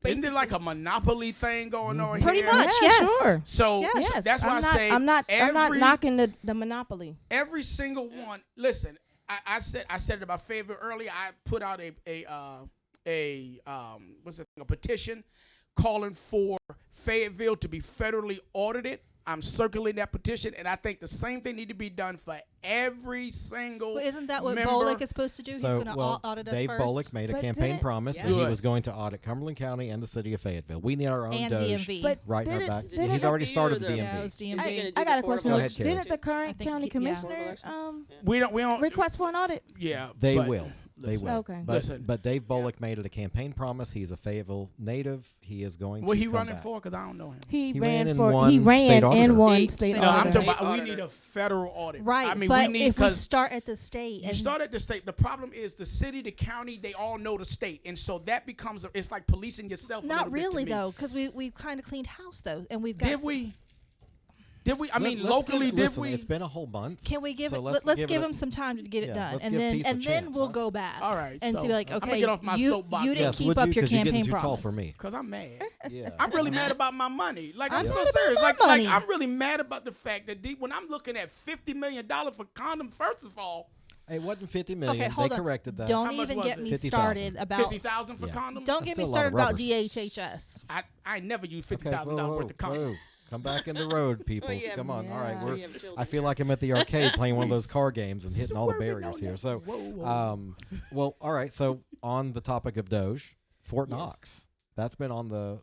Speaker 4: Isn't there like a monopoly thing going on
Speaker 5: pretty
Speaker 4: here?
Speaker 5: much,
Speaker 3: Yeah,
Speaker 5: yes.
Speaker 3: sure.
Speaker 4: So
Speaker 3: Yes,
Speaker 4: that's why
Speaker 3: I'm
Speaker 4: I
Speaker 3: not,
Speaker 4: say
Speaker 3: I'm not
Speaker 4: every,
Speaker 3: knocking the monopoly.
Speaker 4: every single one. Listen, I said it about Fayetteville earlier. I put out a petition calling for Fayetteville to be federally audited. I'm circulating that petition, and I think the same thing need to be done for every single.
Speaker 5: Well, isn't that what
Speaker 4: member.
Speaker 5: Bolek is supposed to do? He's
Speaker 1: So,
Speaker 5: going to
Speaker 1: well,
Speaker 5: audit us
Speaker 1: Dave
Speaker 5: first.
Speaker 1: Bolek made a
Speaker 3: But
Speaker 1: campaign
Speaker 3: didn't-
Speaker 1: promise that he
Speaker 4: Good.
Speaker 1: was going to audit Cumberland County and the city of Fayetteville. We need our own
Speaker 5: and
Speaker 1: Doge
Speaker 5: DMV.
Speaker 3: But
Speaker 1: right in our
Speaker 3: didn't-
Speaker 1: back.
Speaker 3: didn't
Speaker 1: He's
Speaker 3: it
Speaker 1: already
Speaker 6: be
Speaker 1: started the
Speaker 6: or the-
Speaker 1: DMV.
Speaker 5: yeah, it was DMV.
Speaker 6: Is he gonna do
Speaker 3: I got
Speaker 6: the
Speaker 3: a
Speaker 6: Board of
Speaker 3: question.
Speaker 1: Go ahead, Carrie.
Speaker 3: Didn't the
Speaker 5: I
Speaker 3: current
Speaker 5: think
Speaker 3: county
Speaker 5: yeah.
Speaker 3: commissioner
Speaker 4: We don't
Speaker 3: request for an audit?
Speaker 4: Yeah,
Speaker 1: They
Speaker 4: but
Speaker 1: will. They
Speaker 4: listen.
Speaker 1: will.
Speaker 3: Okay.
Speaker 1: But,
Speaker 4: Listen.
Speaker 1: but Dave Bolek made it a campaign promise. He's a Fayetteville native. He is going
Speaker 4: What
Speaker 1: to
Speaker 4: he
Speaker 1: come
Speaker 4: running
Speaker 1: back.
Speaker 4: for? Because I don't know him.
Speaker 3: He
Speaker 1: He
Speaker 3: ran
Speaker 1: ran in
Speaker 3: for
Speaker 1: one
Speaker 3: he ran
Speaker 1: state auditor.
Speaker 3: and one
Speaker 6: State-
Speaker 3: state
Speaker 6: state
Speaker 4: No, I'm
Speaker 3: auditor.
Speaker 4: talking about we
Speaker 6: Auditor.
Speaker 4: need a federal audit.
Speaker 5: Right,
Speaker 4: I mean,
Speaker 5: but
Speaker 4: we need
Speaker 5: if we
Speaker 4: because
Speaker 5: start at the state
Speaker 4: you
Speaker 5: and
Speaker 4: start at the state. The problem is the city, the county, they all know the state, and so that becomes it's like policing yourself. a
Speaker 5: not
Speaker 4: little bit to
Speaker 5: really
Speaker 4: me.
Speaker 5: though, because we've kind of cleaned house though, and we've got.
Speaker 4: Did we? Did we? I mean,
Speaker 1: Let's
Speaker 4: locally,
Speaker 1: give,
Speaker 4: did
Speaker 1: listen,
Speaker 4: we?
Speaker 1: It's been a whole month.
Speaker 5: Can we give
Speaker 1: So
Speaker 5: it?
Speaker 1: let's
Speaker 5: Let's
Speaker 1: give
Speaker 5: give
Speaker 1: it a-
Speaker 5: him some time to get it
Speaker 1: Yeah,
Speaker 5: done,
Speaker 1: let's
Speaker 5: and
Speaker 1: give
Speaker 5: then
Speaker 1: peace a chance,
Speaker 5: we'll
Speaker 1: huh?
Speaker 5: go back.
Speaker 4: All right,
Speaker 5: and
Speaker 4: so
Speaker 5: be like,
Speaker 4: I'm gonna
Speaker 5: okay,
Speaker 4: get off my
Speaker 5: you
Speaker 4: soapbox
Speaker 5: you
Speaker 4: now.
Speaker 5: didn't
Speaker 1: Yes,
Speaker 5: keep
Speaker 1: would
Speaker 5: up
Speaker 1: you?
Speaker 5: your
Speaker 1: 'Cause you're
Speaker 5: campaign
Speaker 1: getting too tall
Speaker 5: promise.
Speaker 1: for me.
Speaker 4: Cause I'm mad.
Speaker 1: Yeah.
Speaker 4: I'm really mad about my money. Like I'm
Speaker 5: I'm
Speaker 4: so
Speaker 5: mad about
Speaker 4: serious.
Speaker 5: my
Speaker 4: Like
Speaker 5: money.
Speaker 4: I'm really mad about the fact that when I'm looking at $50 million for condoms, first of all,
Speaker 1: It wasn't 50 million.
Speaker 5: Okay, hold
Speaker 1: they
Speaker 5: on.
Speaker 1: corrected that.
Speaker 4: How
Speaker 5: Don't
Speaker 4: much
Speaker 5: even
Speaker 4: was
Speaker 5: get
Speaker 4: it?
Speaker 5: me
Speaker 1: 50,000.
Speaker 5: started about.
Speaker 4: 50,000 for
Speaker 1: Yeah.
Speaker 4: condoms.
Speaker 5: Don't
Speaker 1: That's
Speaker 5: get me
Speaker 1: still a lot
Speaker 5: started
Speaker 1: of
Speaker 5: about
Speaker 1: rubbers.
Speaker 5: DHHS.
Speaker 4: I never used
Speaker 1: Okay,
Speaker 4: $50,000
Speaker 1: whoa,
Speaker 4: worth of condoms.
Speaker 1: whoa. Come back in the road, people.
Speaker 6: you have
Speaker 1: Come on. All right,
Speaker 3: Yeah.
Speaker 1: we're.
Speaker 6: You have children.
Speaker 1: I feel like I'm at the arcade playing one of
Speaker 4: We
Speaker 1: those car games and hitting all the
Speaker 4: swerving
Speaker 1: barriers
Speaker 4: on
Speaker 1: here.
Speaker 4: that.
Speaker 1: So,
Speaker 4: Whoa.
Speaker 1: well, all right. So on the topic of Doge, Fort Knox, that's been on the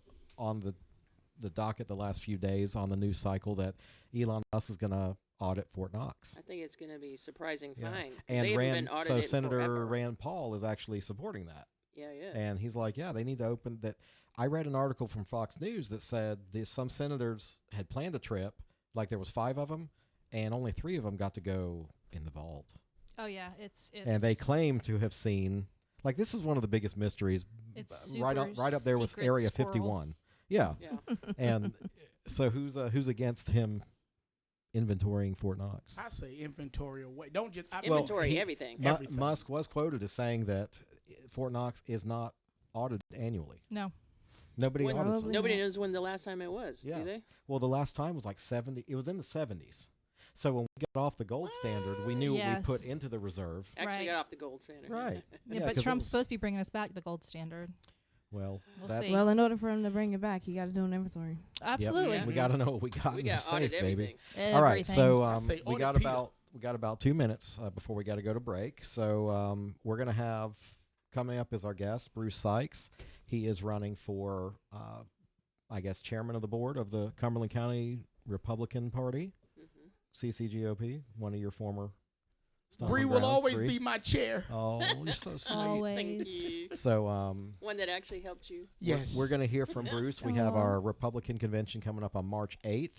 Speaker 1: docket the last few days on the news cycle that Elon Musk is going to audit Fort Knox.
Speaker 6: I think it's going to be surprising
Speaker 1: Yeah.
Speaker 6: fine. 'cause
Speaker 1: And
Speaker 6: they haven't been
Speaker 1: so
Speaker 6: audited
Speaker 1: Senator
Speaker 6: forever.
Speaker 1: Rand Paul is actually supporting that.
Speaker 6: Yeah.
Speaker 1: And he's like, yeah, they need to open that. I read an article from Fox News that said some senators had planned a trip, like there was 5 of them, and only 3 of them got to go in the vault.
Speaker 5: Oh yeah, it's
Speaker 1: And they claim to have seen, like this is one of the biggest mysteries,
Speaker 5: It's
Speaker 1: right up there with
Speaker 5: super
Speaker 1: Area
Speaker 5: secret
Speaker 1: 51. Yeah,
Speaker 6: Yeah.
Speaker 1: and so who's against him inventorying Fort Knox?
Speaker 4: I say inventory away. Don't just
Speaker 6: Inventory
Speaker 1: he-
Speaker 6: everything.
Speaker 4: Everything.
Speaker 1: Musk was quoted as saying that Fort Knox is not audited annually.
Speaker 5: No.
Speaker 1: Nobody
Speaker 6: When-
Speaker 1: audits it.
Speaker 3: Probably
Speaker 6: Nobody
Speaker 3: not.
Speaker 6: knows when the last time it was,
Speaker 1: Yeah.
Speaker 6: do they?
Speaker 1: Well, the last time was like 70. It was in the 70s. So when we got off the gold standard, we knew what we put
Speaker 5: Yes.
Speaker 1: into the reserve.
Speaker 6: Actually
Speaker 5: Right.
Speaker 6: got off the gold standard.
Speaker 1: Right.
Speaker 5: Yeah,
Speaker 1: 'cause
Speaker 5: but
Speaker 1: it
Speaker 5: Trump's
Speaker 1: was-
Speaker 5: supposed to be bringing us back the gold standard.
Speaker 1: Well,
Speaker 5: We'll
Speaker 1: that's,
Speaker 5: see.
Speaker 3: Well, in order for him to bring it back, you got to do an inventory.
Speaker 5: Absolutely.
Speaker 6: Yeah.
Speaker 1: we got to know what we got
Speaker 6: We
Speaker 1: in the
Speaker 6: got to
Speaker 1: safe,
Speaker 6: audit
Speaker 1: baby.
Speaker 6: everything.
Speaker 1: All right, so
Speaker 4: I say
Speaker 1: we
Speaker 4: audit
Speaker 1: got
Speaker 4: Peter.
Speaker 1: about we got about 2 minutes before we got to go to break. So we're going to have coming up as our guest Bruce Sykes. He is running for, I guess, chairman of the board of the Cumberland County Republican Party, CCGOP. One of your former.
Speaker 4: Bree will always be my chair.
Speaker 1: Oh, you're so sweet.
Speaker 3: Always.
Speaker 6: Thank you.
Speaker 1: So,
Speaker 6: one that actually helped you.
Speaker 4: Yes.
Speaker 1: we're going to hear from Bruce. We have our Republican convention coming up on March 8th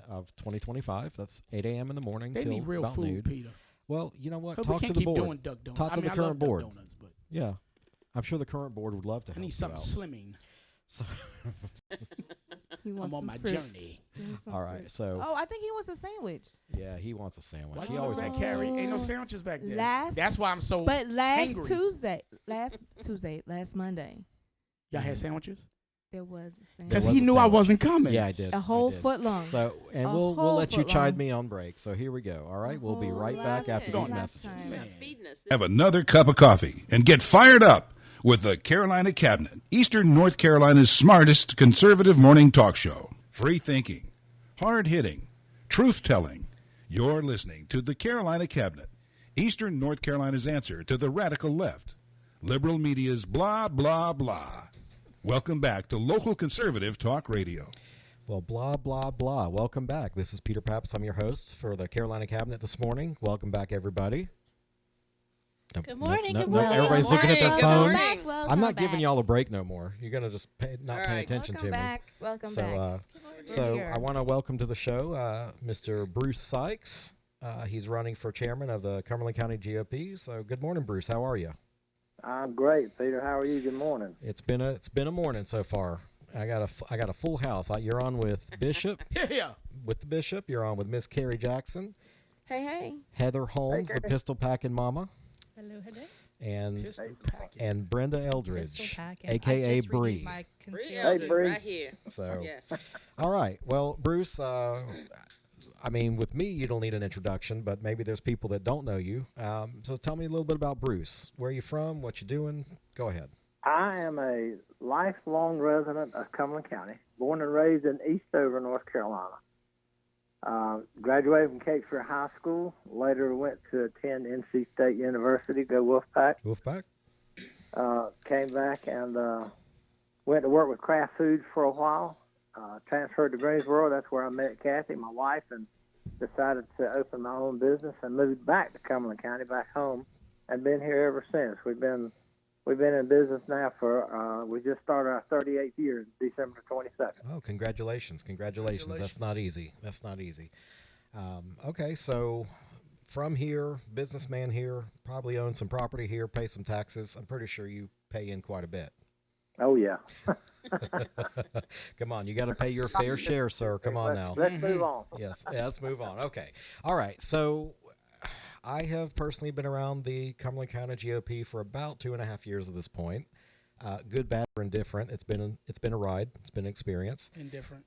Speaker 1: of 2025. That's 8 a.m. in the morning
Speaker 4: They
Speaker 1: till
Speaker 4: need real
Speaker 1: about
Speaker 4: food,
Speaker 1: noon.
Speaker 4: Peter.
Speaker 1: Well, you know what?
Speaker 4: 'Cause
Speaker 1: Talk
Speaker 4: we
Speaker 1: to
Speaker 4: can't
Speaker 1: the
Speaker 4: keep
Speaker 1: board.
Speaker 4: doing duck donuts.
Speaker 1: Talk to the
Speaker 4: I
Speaker 1: current
Speaker 4: love duck
Speaker 1: board.
Speaker 4: donuts, but
Speaker 1: Yeah, I'm sure the current board would love to
Speaker 4: I
Speaker 1: help
Speaker 4: need
Speaker 1: you
Speaker 4: something
Speaker 1: out.
Speaker 4: slimming.
Speaker 1: So,
Speaker 3: He wants
Speaker 4: I'm on
Speaker 3: some
Speaker 4: my
Speaker 3: fruit.
Speaker 4: journey.
Speaker 3: He wants some
Speaker 1: all right,
Speaker 3: fruit.
Speaker 1: so
Speaker 3: Oh, I think he wants a sandwich.
Speaker 1: yeah, he wants a sandwich.
Speaker 4: Why
Speaker 1: He
Speaker 4: you
Speaker 1: always
Speaker 4: that
Speaker 1: wants a
Speaker 4: Carrie?
Speaker 1: sandwich.
Speaker 4: Ain't no sandwiches back there.
Speaker 3: Last-
Speaker 4: That's why I'm so.
Speaker 3: But last
Speaker 4: hangry.
Speaker 3: last Monday,
Speaker 4: Y'all had sandwiches?
Speaker 3: there was a
Speaker 1: There
Speaker 4: Because
Speaker 3: sandwich.
Speaker 1: was
Speaker 4: he
Speaker 1: a
Speaker 4: knew I
Speaker 1: sandwich.
Speaker 4: wasn't coming.
Speaker 1: Yeah, I did.
Speaker 3: A whole
Speaker 1: I did.
Speaker 3: foot long.
Speaker 1: So, and
Speaker 3: A
Speaker 1: we'll
Speaker 3: whole
Speaker 1: let you
Speaker 3: foot
Speaker 1: chide
Speaker 3: long.
Speaker 1: me on break. So here we go. All right, we'll be
Speaker 3: whole
Speaker 1: right back after
Speaker 6: Listen,
Speaker 1: these
Speaker 3: last
Speaker 1: messages.
Speaker 3: time.
Speaker 6: Not feeding us.
Speaker 2: Have another cup of coffee and get fired up with the Carolina Cabinet, Eastern North Carolina's smartest conservative morning talk show. Free thinking, hard hitting, truth telling. You're listening to the Carolina Cabinet, Eastern North Carolina's answer to the radical left. Liberal media's blah, blah, blah. Welcome back to local conservative talk radio.
Speaker 1: Well, blah, blah, blah. Welcome back. This is Peter Pappas. I'm your host for the Carolina Cabinet this morning. Welcome back, everybody.
Speaker 5: Good morning,
Speaker 1: No,
Speaker 5: good
Speaker 1: no,
Speaker 5: morning.
Speaker 1: everybody's looking at their
Speaker 6: Good
Speaker 1: phones.
Speaker 6: morning.
Speaker 1: I'm not giving y'all a break no more. You're going to just not
Speaker 6: All
Speaker 1: pay
Speaker 6: right.
Speaker 1: attention to me.
Speaker 3: Welcome
Speaker 1: So,
Speaker 3: back.
Speaker 1: so
Speaker 3: here.
Speaker 1: I want to welcome to the show Mr. Bruce Sykes. He's running for chairman of the Cumberland County GOP. So good morning, Bruce. How are you?
Speaker 7: I'm great, Peter. How are you? Good morning.
Speaker 1: It's been a morning so far. I got a full house. You're on with Bishop.
Speaker 4: Yeah.
Speaker 1: With the Bishop. You're on with Miss Carrie Jackson,
Speaker 3: Hey.
Speaker 1: Heather Holmes, the pistol packing mama,
Speaker 5: Hello.
Speaker 1: and
Speaker 4: Pistol packet.
Speaker 1: and Brenda
Speaker 5: Pistol
Speaker 1: Eldridge,
Speaker 5: packing. I
Speaker 1: aka
Speaker 5: just renewed
Speaker 1: Bree.
Speaker 5: my
Speaker 6: Bree
Speaker 5: concealed.
Speaker 6: Eldridge,
Speaker 7: Bree.
Speaker 6: right here.
Speaker 1: So,
Speaker 6: Yes.
Speaker 1: all right. Well, Bruce, I mean, with me, you don't need an introduction, but maybe there's people that don't know you. So tell me a little bit about Bruce. Where are you from? What you doing? Go ahead.
Speaker 7: I am a lifelong resident of Cumberland County, born and raised in Eastover, North Carolina. Graduated from Cakesbury High School. Later went to attend NC State University, go Wolfpack.
Speaker 1: Wolfpack?
Speaker 7: Came back and went to work with Kraft Foods for a while. Transferred to Greensboro. That's where I met Kathy, my wife, and decided to open my own business and moved back to Cumberland County, back home, and been here ever since. We've been in business now for we just started our 38th year, December 22nd.
Speaker 1: Oh, congratulations. That's not easy. Okay, so from here, businessman here, probably own some property here, pay some taxes. I'm pretty sure you pay in quite a bit.
Speaker 7: Oh yeah.
Speaker 1: Come on, you got to pay your fair share, sir. Come on now.
Speaker 7: Let's move on.
Speaker 1: Yes, let's move on. Okay. All right. So I have personally been around the Cumberland County GOP for about 2.5 years at this point. Good, bad, or indifferent. It's been a ride. It's been an experience.
Speaker 4: Indifferent.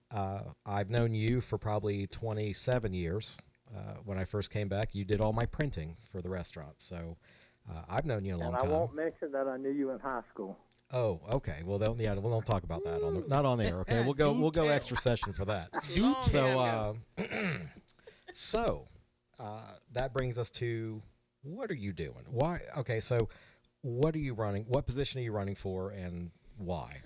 Speaker 1: I've known you for probably 27 years. When I first came back, you did all my printing for the restaurant. So I've known you a long
Speaker 7: And I
Speaker 1: time.
Speaker 7: won't mention that I knew you in high school.
Speaker 1: Oh, okay. Well, we won't talk about that not on air. Okay, we'll go
Speaker 4: tell.
Speaker 1: extra session for that.
Speaker 6: Long
Speaker 1: So,
Speaker 6: time ago.
Speaker 1: that brings us to what are you doing? Why? Okay, so what are you running? What position are you running for, and why?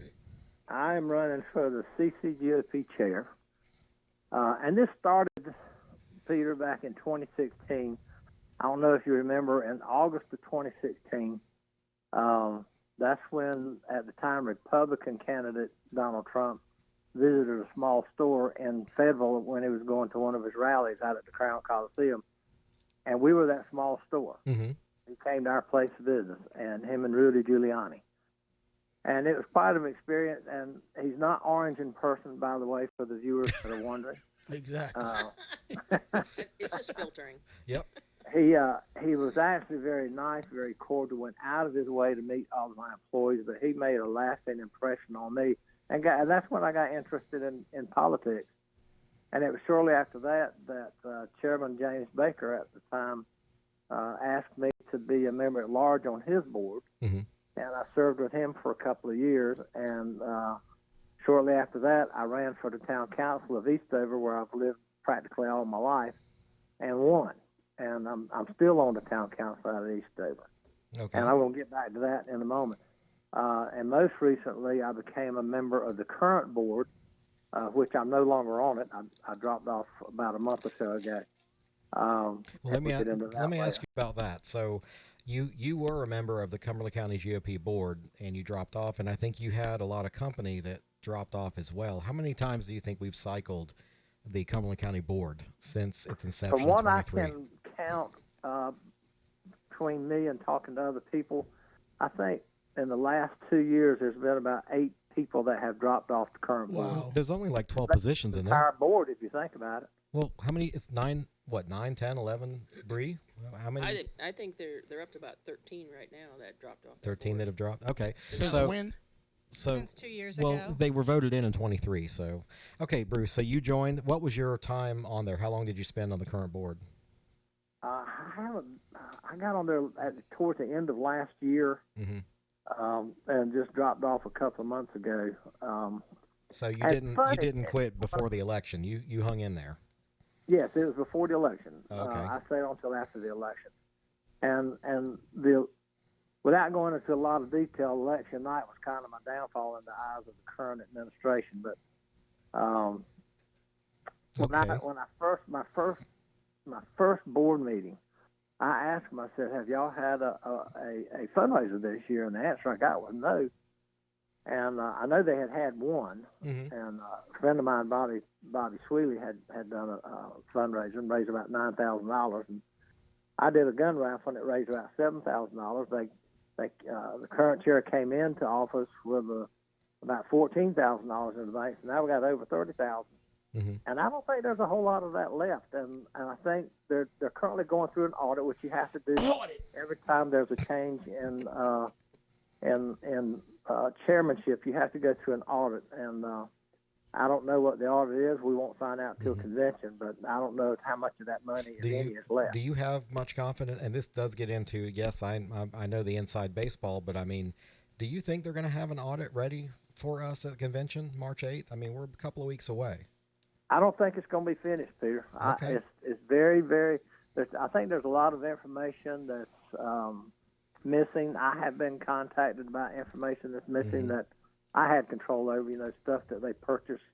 Speaker 7: I am running for the CCGOP chair. And this started, Peter, back in 2016. I don't know if you remember, in August of 2016, that's when, at the time, Republican candidate Donald Trump visited a small store in Fayetteville when he was going to one of his rallies out at the Crown Coliseum. And we were that small store.
Speaker 1: Mm-hmm.
Speaker 7: He came to our place of business, and him and Rudy Giuliani. And it was quite an experience, and he's not orange in person, by the way, for the viewers that are wondering.
Speaker 4: Exactly.
Speaker 6: It's just filtering.
Speaker 1: Yep.
Speaker 7: He was actually very nice, very cordial, went out of his way to meet all of my employees, but he made a lasting impression on me. And that's when I got interested in politics. And it was shortly after that Chairman James Baker at the time asked me to be a member at large on his board.
Speaker 1: Mm-hmm.
Speaker 7: And I served with him for a couple of years. And shortly after that, I ran for the town council of Eastover, where I've lived practically all my life, and won. and I'm still on the town council out of Eastover.
Speaker 1: Okay.
Speaker 7: And I will get back to that in a moment. And most recently, I became a member of the current board, which I'm no longer on it. I dropped off about a month or so ago.
Speaker 1: Well, let me
Speaker 7: later.
Speaker 1: ask you about that. So you were a member of the Cumberland County GOP board, and you dropped off, and I think you had a lot of company that dropped off as well. How many times do you think we've cycled the Cumberland County board since its inception?
Speaker 7: From what
Speaker 1: 23?
Speaker 7: I can count, between me and talking to other people, I think in the last 2 years there's been about 8 people that have dropped off the current board.
Speaker 4: Wow.
Speaker 1: There's only like 12
Speaker 7: That's
Speaker 1: positions
Speaker 7: the
Speaker 1: in there.
Speaker 7: entire board, if you think about it.
Speaker 1: Well, how many? It's 9, 10, 11, Bree? How many?
Speaker 6: I think they're up to about 13 right now that dropped off.
Speaker 1: 13 that have dropped? Okay.
Speaker 4: Since
Speaker 1: so,
Speaker 4: when?
Speaker 1: So,
Speaker 5: Since 2 years
Speaker 1: well,
Speaker 5: ago.
Speaker 1: they were voted in 23. So, okay, Bruce. So you joined. What was your time on there? How long did you spend on the current board?
Speaker 7: I got on there towards the end of last year, and just dropped off a couple of months ago.
Speaker 1: So you
Speaker 7: it's
Speaker 1: didn't quit before the election. You hung in there.
Speaker 7: Yes, it was before the election.
Speaker 1: Okay.
Speaker 7: I stayed on until after the election, and without going into a lot of detail, election night was kind of my downfall in the eyes of the current administration. But my first board meeting, I asked them, I said, have y'all had a fundraiser this year? And the answer I got was no. And I know they had one, and a friend of mine, Bobby Sweeley, had done a fundraiser and raised about $9,000. And I did a gun raffle, and it raised about $7,000. The current chair came into office with about $14,000 in the bank, so now we got over $30,000. And I don't think there's a whole lot of that left. And I think they're currently going through an audit, which you have to do every time there's a change in chairmanship. You have to go through an audit, and I don't know what the audit is. We won't find out till convention, but I don't know how much of that money is left.
Speaker 1: Do you have much confidence? And this does get into, yes, I know the inside baseball, but I mean, do you think they're going to have an audit ready for us at the convention March 8th? I mean, we're a couple of weeks away.
Speaker 7: I don't think it's going to be finished, Peter.
Speaker 1: Okay.
Speaker 7: It's very, very. I think there's a lot of information that's missing. I have been contacted about information that's missing that I had control over. Stuff that they purchased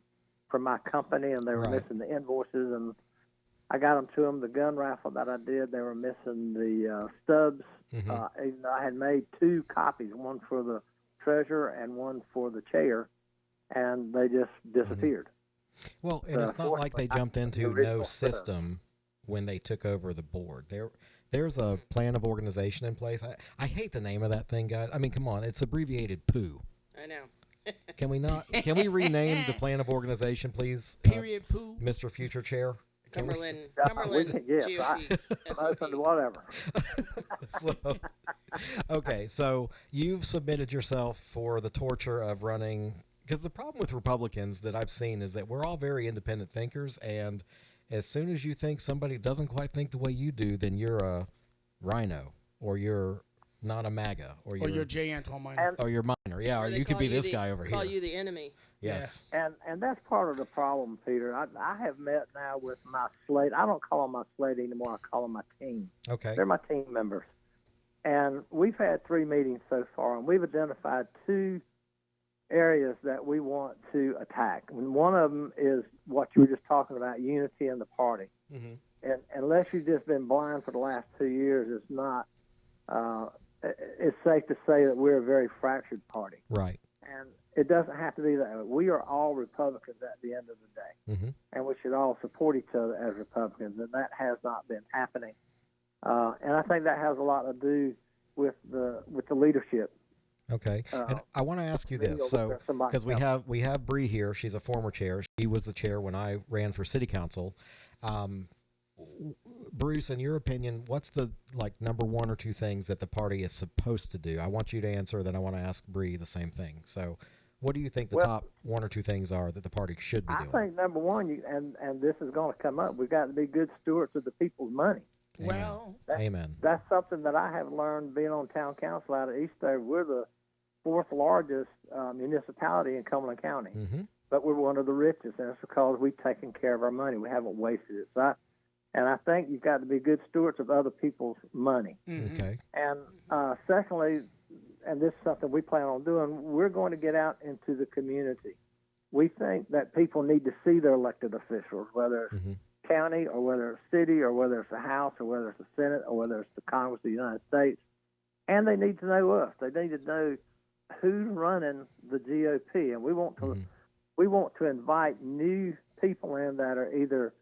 Speaker 7: from my company, and they were missing the invoices, and I got them to them. The gun raffle that I did, they were missing the stubs. Even though I had made 2 copies, one for the treasurer and one for the chair, and they just disappeared.
Speaker 1: Well, and it's not like they jumped into no system when they took over the board. There's a plan of organization in place. I hate the name of that thing, guys. I mean, come on, it's abbreviated POO.
Speaker 6: I know.
Speaker 1: Can we rename the plan of organization, please?
Speaker 4: Period, poo.
Speaker 1: Mr. Future Chair.
Speaker 6: Cumberland
Speaker 7: Yes,
Speaker 6: GOP.
Speaker 7: I'm open to whatever.
Speaker 1: Okay, so you've submitted yourself for the torture of running, because the problem with Republicans that I've seen is that we're all very independent thinkers, and as soon as you think somebody doesn't quite think the way you do, then you're a rhino, or you're not a MAGA, or you're
Speaker 4: J. Antoine Miner.
Speaker 1: or you're Miner, yeah, or
Speaker 6: they
Speaker 1: you could
Speaker 6: call
Speaker 1: be
Speaker 6: you
Speaker 1: this guy over
Speaker 6: Call
Speaker 1: here.
Speaker 6: you the enemy.
Speaker 1: Yes.
Speaker 7: And that's part of the problem, Peter. I have met now with my slate. I don't call them my slate anymore. I call them my team.
Speaker 1: Okay.
Speaker 7: They're my team members. And we've had 3 meetings so far, and we've identified 2 areas that we want to attack. And one of them is what you were just talking about, unity in the party. And unless you've just been blind for the last 2 years, it's not. It's safe to say that we're a very fractured party.
Speaker 1: Right.
Speaker 7: And it doesn't have to be that way. We are all Republicans at the end of the day, and we should all support each other as Republicans, and that has not been happening. And I think that has a lot to do with the leadership.
Speaker 1: Okay, and I want to ask you this, so because we have Bree here, she's a former chair. She was the chair when I ran for city council. Bruce, in your opinion, what's the number 1 or 2 things that the party is supposed to do? I want you to answer, then I want to ask Bree the same thing. So, what do you think the top 1 or 2 things are that the party should be doing?
Speaker 7: I think number 1, and this is going to come up, we've got to be good stewards of the people's money.
Speaker 1: Amen.
Speaker 7: That's something that I have learned being on town council out of Eastover. We're the 4th largest municipality in Cumberland County, but we're one of the richest, and it's because we've taken care of our money. We haven't wasted it. And I think you've got to be good stewards of other people's money.
Speaker 1: Okay.
Speaker 7: And secondly, and this is something we plan on doing, we're going to get out into the community. We think that people need to see their elected officials, whether it's county or whether it's city or whether it's the House or whether it's the Senate or whether it's the Congress of the United States. And they need to know us. They need to know who's running the GOP. And we want to invite new people in that are either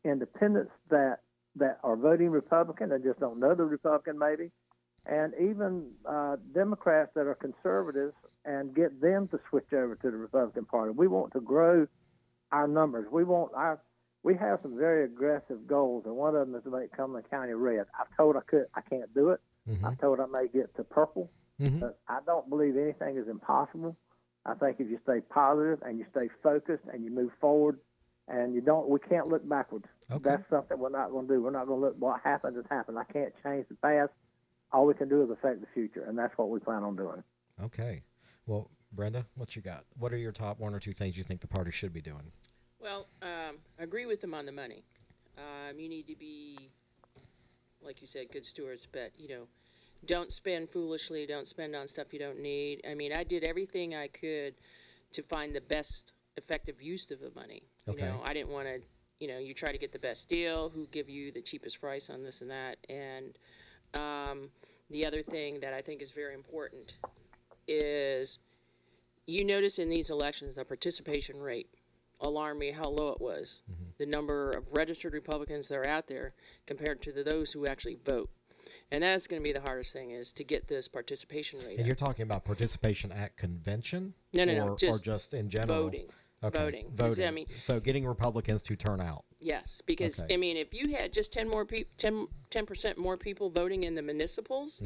Speaker 7: independents that are voting Republican and just don't know the Republican maybe, and even Democrats that are conservatives, and get them to switch over to the Republican Party. We want to grow our numbers. We have some very aggressive goals, and one of them is to make Cumberland County red. I've told I can't do it. I've told I may get to purple, but I don't believe anything is impossible. I think if you stay positive and you stay focused and you move forward, and we can't look backwards.
Speaker 1: Okay.
Speaker 7: That's something we're not going to do. We're not going to look, what happened has happened. I can't change the past. All we can do is affect the future, and that's what we plan on doing.
Speaker 1: Okay. Well, Brenda, what you got? What are your top one or two things you think the party should be doing?
Speaker 6: Well, I agree with them on the money. You need to be, like you said, good stewards, but, don't spend foolishly. Don't spend on stuff you don't need. I mean, I did everything I could to find the best effective use of the money.
Speaker 1: Okay.
Speaker 6: I didn't want to, you try to get the best deal, who give you the cheapest price on this and that. And the other thing that I think is very important is you notice in these elections the participation rate alarmed me how low it was. The number of registered Republicans that are out there compared to those who actually vote. And that's going to be the hardest thing, is to get this participation rate
Speaker 1: And
Speaker 6: up.
Speaker 1: you're talking about participation at convention?
Speaker 6: No,
Speaker 1: Or
Speaker 6: just
Speaker 1: just in general?
Speaker 6: voting.
Speaker 1: Okay.
Speaker 6: Voting. 'Cause,
Speaker 1: Voting.
Speaker 6: I mean,
Speaker 1: so getting Republicans to turn out.
Speaker 6: yes, because
Speaker 1: Okay.
Speaker 6: I mean, if you had just 10% more people voting in the municipals,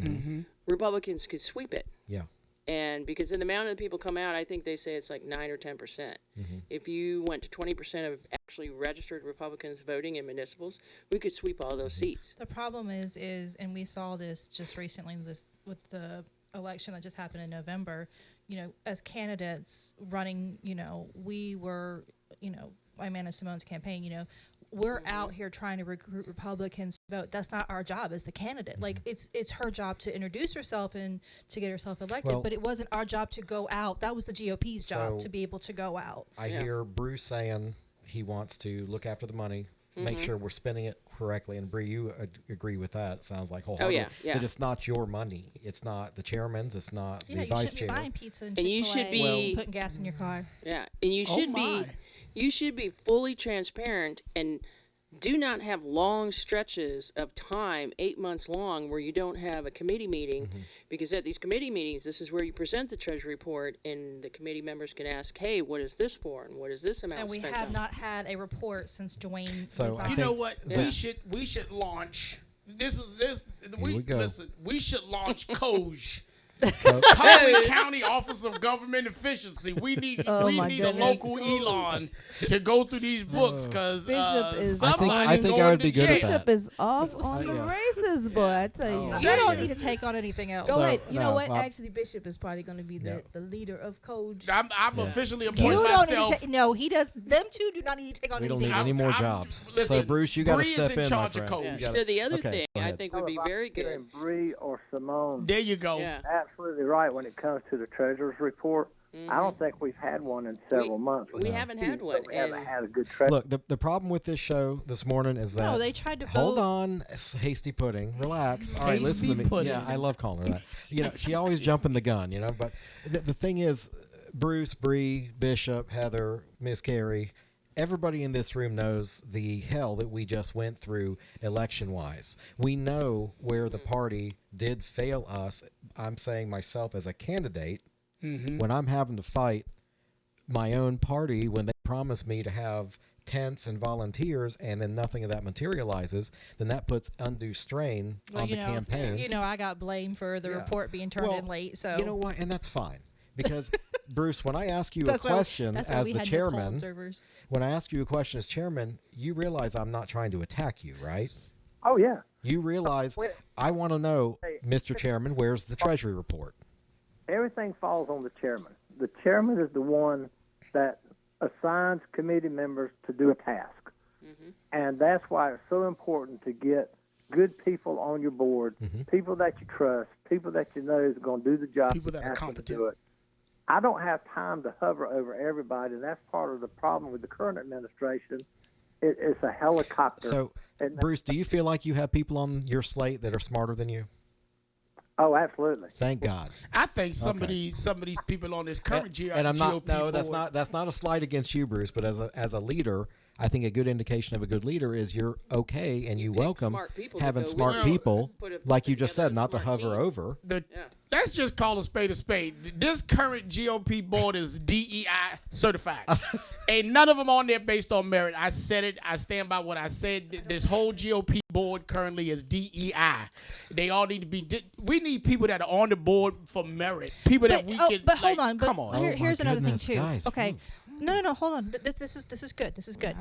Speaker 6: Republicans could sweep it.
Speaker 1: Yeah.
Speaker 6: And because in the amount of people come out, I think they say it's like 9 or 10%. If you went to 20% of actually registered Republicans voting in municipals, we could sweep all those seats.
Speaker 5: The problem is, and we saw this just recently with the election that just happened in November, as candidates running, we were, Amanda Simone's campaign, we're out here trying to recruit Republicans to vote. That's not our job as the candidate. Like, it's her job to introduce herself and to get herself elected,
Speaker 1: Well,
Speaker 5: but it wasn't our job to go out. That was the GOP's job,
Speaker 1: So-
Speaker 5: to be able to go out.
Speaker 1: I hear Bruce saying he wants to look after the money, make sure we're spending it correctly. And Bree, you agree with that? It sounds like wholeheartedly.
Speaker 6: yeah.
Speaker 1: That it's not your money. It's not the chairman's. It's not
Speaker 5: Yeah,
Speaker 1: the
Speaker 5: you
Speaker 1: vice
Speaker 5: shouldn't be
Speaker 1: chair.
Speaker 5: buying pizza and
Speaker 6: And you
Speaker 5: Chick-fil-A
Speaker 6: should be-
Speaker 5: putting gas in your car.
Speaker 6: Yeah, and you should be fully transparent and do not have long stretches of time, 8 months long, where you don't have a committee meeting, because at these committee meetings, this is where you present the Treasury report, and the committee members can ask, hey, what is this for, and what is this amount
Speaker 5: And we
Speaker 6: spent
Speaker 5: have
Speaker 6: on?
Speaker 5: not had a report since Dwayne
Speaker 1: So
Speaker 5: resigned.
Speaker 1: I
Speaker 4: You
Speaker 1: think-
Speaker 4: know what?
Speaker 6: Yeah.
Speaker 4: We should launch.
Speaker 1: we go.
Speaker 4: Listen. We should launch COGE.
Speaker 1: Co-
Speaker 4: Cumberland County Office of Government Efficiency. We need
Speaker 3: Oh
Speaker 4: we
Speaker 3: my
Speaker 4: need
Speaker 3: goodness.
Speaker 4: a local Elon to go through these books, because
Speaker 3: Bishop is-
Speaker 1: I think I would be good at that.
Speaker 3: Bishop is off on the
Speaker 1: Yeah.
Speaker 3: races, boy. I tell you.
Speaker 1: Oh.
Speaker 5: You don't need to take on anything else.
Speaker 3: Go
Speaker 1: So,
Speaker 3: ahead. You know
Speaker 1: no,
Speaker 3: what?
Speaker 1: well-
Speaker 3: Actually, Bishop is probably going to be the leader of Code.
Speaker 4: I'm officially
Speaker 5: You
Speaker 4: appointing
Speaker 5: don't
Speaker 4: myself.
Speaker 5: need to no, he does. Them two do not need to take on
Speaker 1: We don't
Speaker 5: anything
Speaker 1: need any
Speaker 5: else.
Speaker 1: more
Speaker 4: I'm-
Speaker 1: jobs. So
Speaker 4: listen,
Speaker 1: Bruce, you got to
Speaker 4: Bree is
Speaker 1: step
Speaker 4: in
Speaker 1: in, my
Speaker 4: charge of
Speaker 1: friend.
Speaker 4: COGE.
Speaker 6: Yeah.
Speaker 1: You gotta-
Speaker 6: So the other
Speaker 1: okay,
Speaker 6: thing
Speaker 1: go
Speaker 6: I
Speaker 1: ahead.
Speaker 6: think would be very good.
Speaker 7: Either Bree or Simone.
Speaker 4: There you go.
Speaker 6: Yeah.
Speaker 7: Absolutely right when it comes to the treasurer's report. I don't think we've had one in several months.
Speaker 6: we haven't had one,
Speaker 7: We haven't
Speaker 6: and-
Speaker 7: had a good treasurer.
Speaker 1: Look, the problem with this show this morning is that
Speaker 5: No, they tried to
Speaker 1: hold
Speaker 5: vote.
Speaker 1: on, hasty pudding, relax. All right, listen to
Speaker 4: Hasty
Speaker 1: me.
Speaker 4: pudding.
Speaker 1: Yeah, I love calling her that. She always jumping the gun. But the thing is, Bruce, Bree, Bishop, Heather, Miss Carrie, everybody in this room knows the hell that we just went through election-wise. We know where the party did fail us. I'm saying myself as a candidate, when I'm having to fight my own party, when they promise me to have tents and volunteers and then nothing of that materializes, then that puts undue strain on the campaigns.
Speaker 5: I got blamed for the
Speaker 1: Yeah.
Speaker 5: report being turned in late. So
Speaker 1: you know what? And that's fine. Because, Bruce, when I ask you a
Speaker 5: that's why
Speaker 1: question
Speaker 5: that's why
Speaker 1: as
Speaker 5: we
Speaker 1: the
Speaker 5: had no poll
Speaker 1: chairman,
Speaker 5: observers.
Speaker 1: when I ask you a question as chairman, you realize I'm not trying to attack you, right?
Speaker 7: Oh, yeah.
Speaker 1: You realize I want to know, Mr. Chairman, where's the Treasury report?
Speaker 7: Everything falls on the chairman. The chairman is the one that assigns committee members to do a task. And that's why it's so important to get good people on your board, people that you trust, people that you know is going to do the job.
Speaker 4: People that are competent.
Speaker 7: To do it. I don't have time to hover over everybody, and that's part of the problem with the current administration. It's a helicopter.
Speaker 1: So, Bruce, do you feel like you have people on your slate that are smarter than you?
Speaker 7: Oh, absolutely.
Speaker 1: Thank God.
Speaker 4: I think some of these people on this current
Speaker 1: and I'm not.
Speaker 4: GOP
Speaker 1: No,
Speaker 4: board,
Speaker 1: that's not a slight against you, Bruce. But as a leader, I think a good indication of a good leader is you're okay and you welcome having smart people, like you just said, not to hover over.
Speaker 4: Let's just call a spade a spade. This current GOP board is DEI certified. Ain't none of them on there based on merit. I said it. I stand by what I said. This whole GOP board currently is DEI. They all need to be. We need people that are on the board for merit. People that we can.
Speaker 5: But hold on.
Speaker 4: Come on.
Speaker 5: Here's another thing too.
Speaker 1: Guys,
Speaker 5: okay. No. Hold on. This is good. This is good.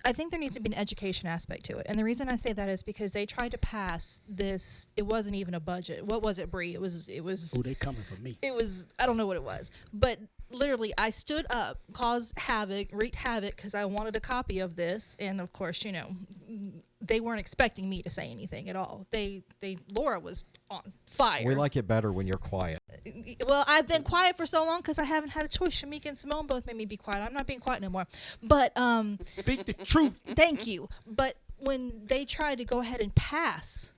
Speaker 5: I think there needs to be an education aspect to it. And the reason I say that is because they tried to pass this. It wasn't even a budget. What was it, Bree? It was.
Speaker 4: Oh, they coming for me.
Speaker 5: It was. I don't know what it was. But literally, I stood up, caused havoc, wreaked havoc because I wanted a copy of this. And of course, they weren't expecting me to say anything at all. Laura was on fire.
Speaker 1: We like it better when you're quiet.
Speaker 5: Well, I've been quiet for so long because I haven't had a choice. Shamika and Simone both made me be quiet. I'm not being quiet no more. But
Speaker 4: speak the truth.
Speaker 5: Thank you. But when they tried to go ahead and pass,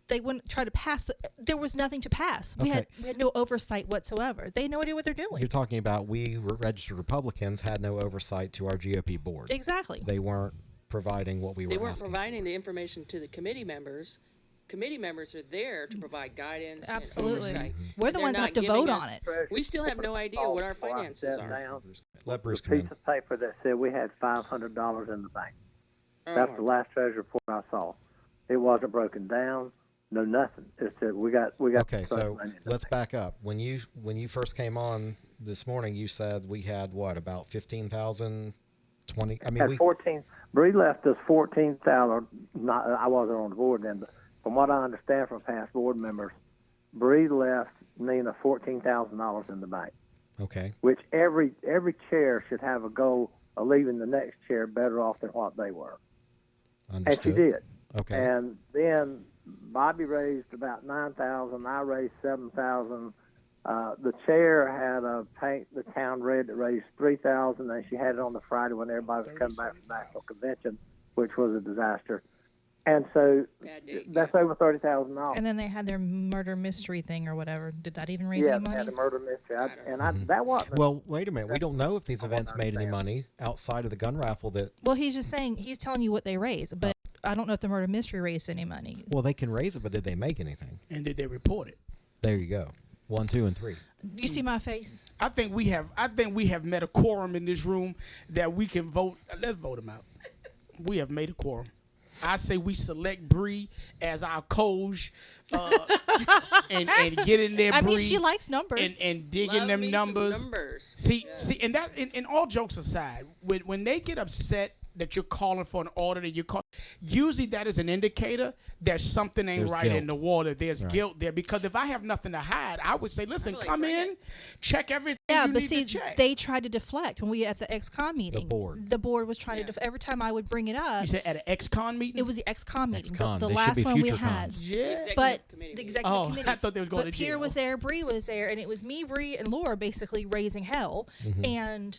Speaker 5: they wouldn't try to pass. There was nothing to pass. We had no oversight whatsoever. They had no idea what they're doing.
Speaker 1: You're talking about we registered Republicans had no oversight to our GOP board.
Speaker 5: Exactly.
Speaker 1: They weren't providing what we were asking.
Speaker 6: They weren't providing the information to the committee members. Committee members are there to provide guidance
Speaker 5: Absolutely.
Speaker 6: and oversight.
Speaker 5: We're the ones that have to vote on it.
Speaker 6: We still have no idea what our finances are.
Speaker 1: Let Bruce
Speaker 7: a
Speaker 1: come in.
Speaker 7: piece of paper that said we had $500 in the bank. That's the last treasury report I saw. It wasn't broken down. No, nothing. It said we got.
Speaker 1: Okay, so let's back up. When you first came on this morning, you said we had what, about 15,000, 20? I mean,
Speaker 7: 14. Bree left us 14,000. I wasn't on the board then, but from what I understand from past board members, Bree left Nina $14,000 in the bank.
Speaker 1: Okay.
Speaker 7: Which every chair should have a goal of leaving the next chair better off than what they were.
Speaker 1: Understood.
Speaker 7: And she did.
Speaker 1: Okay.
Speaker 7: And then Bobby raised about 9,000. I raised 7,000. The chair had a paint the town red that raised 3,000, and she had it on the Friday when everybody was coming back from the national convention, which was a disaster. And so that's over $30,000.
Speaker 5: And then they had their murder mystery thing or whatever. Did that even raise any money?
Speaker 7: Yeah, they had a murder mystery. That wasn't.
Speaker 1: Well, wait a minute. We don't know if these events made any money outside of the gun raffle.
Speaker 5: Well, he's just saying, he's telling you what they raised, but I don't know if the murder mystery raised any money.
Speaker 1: Well, they can raise it, but did they make anything?
Speaker 4: And did they report it?
Speaker 1: There you go. 1, 2, and 3.
Speaker 5: You see my face?
Speaker 4: I think we have met a quorum in this room that we can vote. Let's vote them out. We have made a quorum. I say we select Bree as our coach and get in there, Bree.
Speaker 5: I mean, she likes numbers.
Speaker 4: And dig in them numbers. See, and that, in all jokes aside, when they get upset that you're calling for an audit and usually that is an indicator that something ain't right in the water. There's guilt there, because if I have nothing to hide, I would say, listen, come in, check everything you need to check.
Speaker 5: They tried to deflect when we at the ex-con meeting.
Speaker 1: The
Speaker 5: board was trying to every time I would bring it up.
Speaker 4: You said at an ex-con meeting?
Speaker 5: It was the ex-con meeting,
Speaker 1: Ex-con.
Speaker 5: the
Speaker 1: They
Speaker 5: last
Speaker 1: should be
Speaker 5: one we
Speaker 1: future
Speaker 5: had.
Speaker 1: cons.
Speaker 4: Yeah.
Speaker 5: But the executive committee.
Speaker 4: I thought they was going to jail.
Speaker 5: Peter was there, Bree was there, and it was me, Bree, and Laura basically raising hell and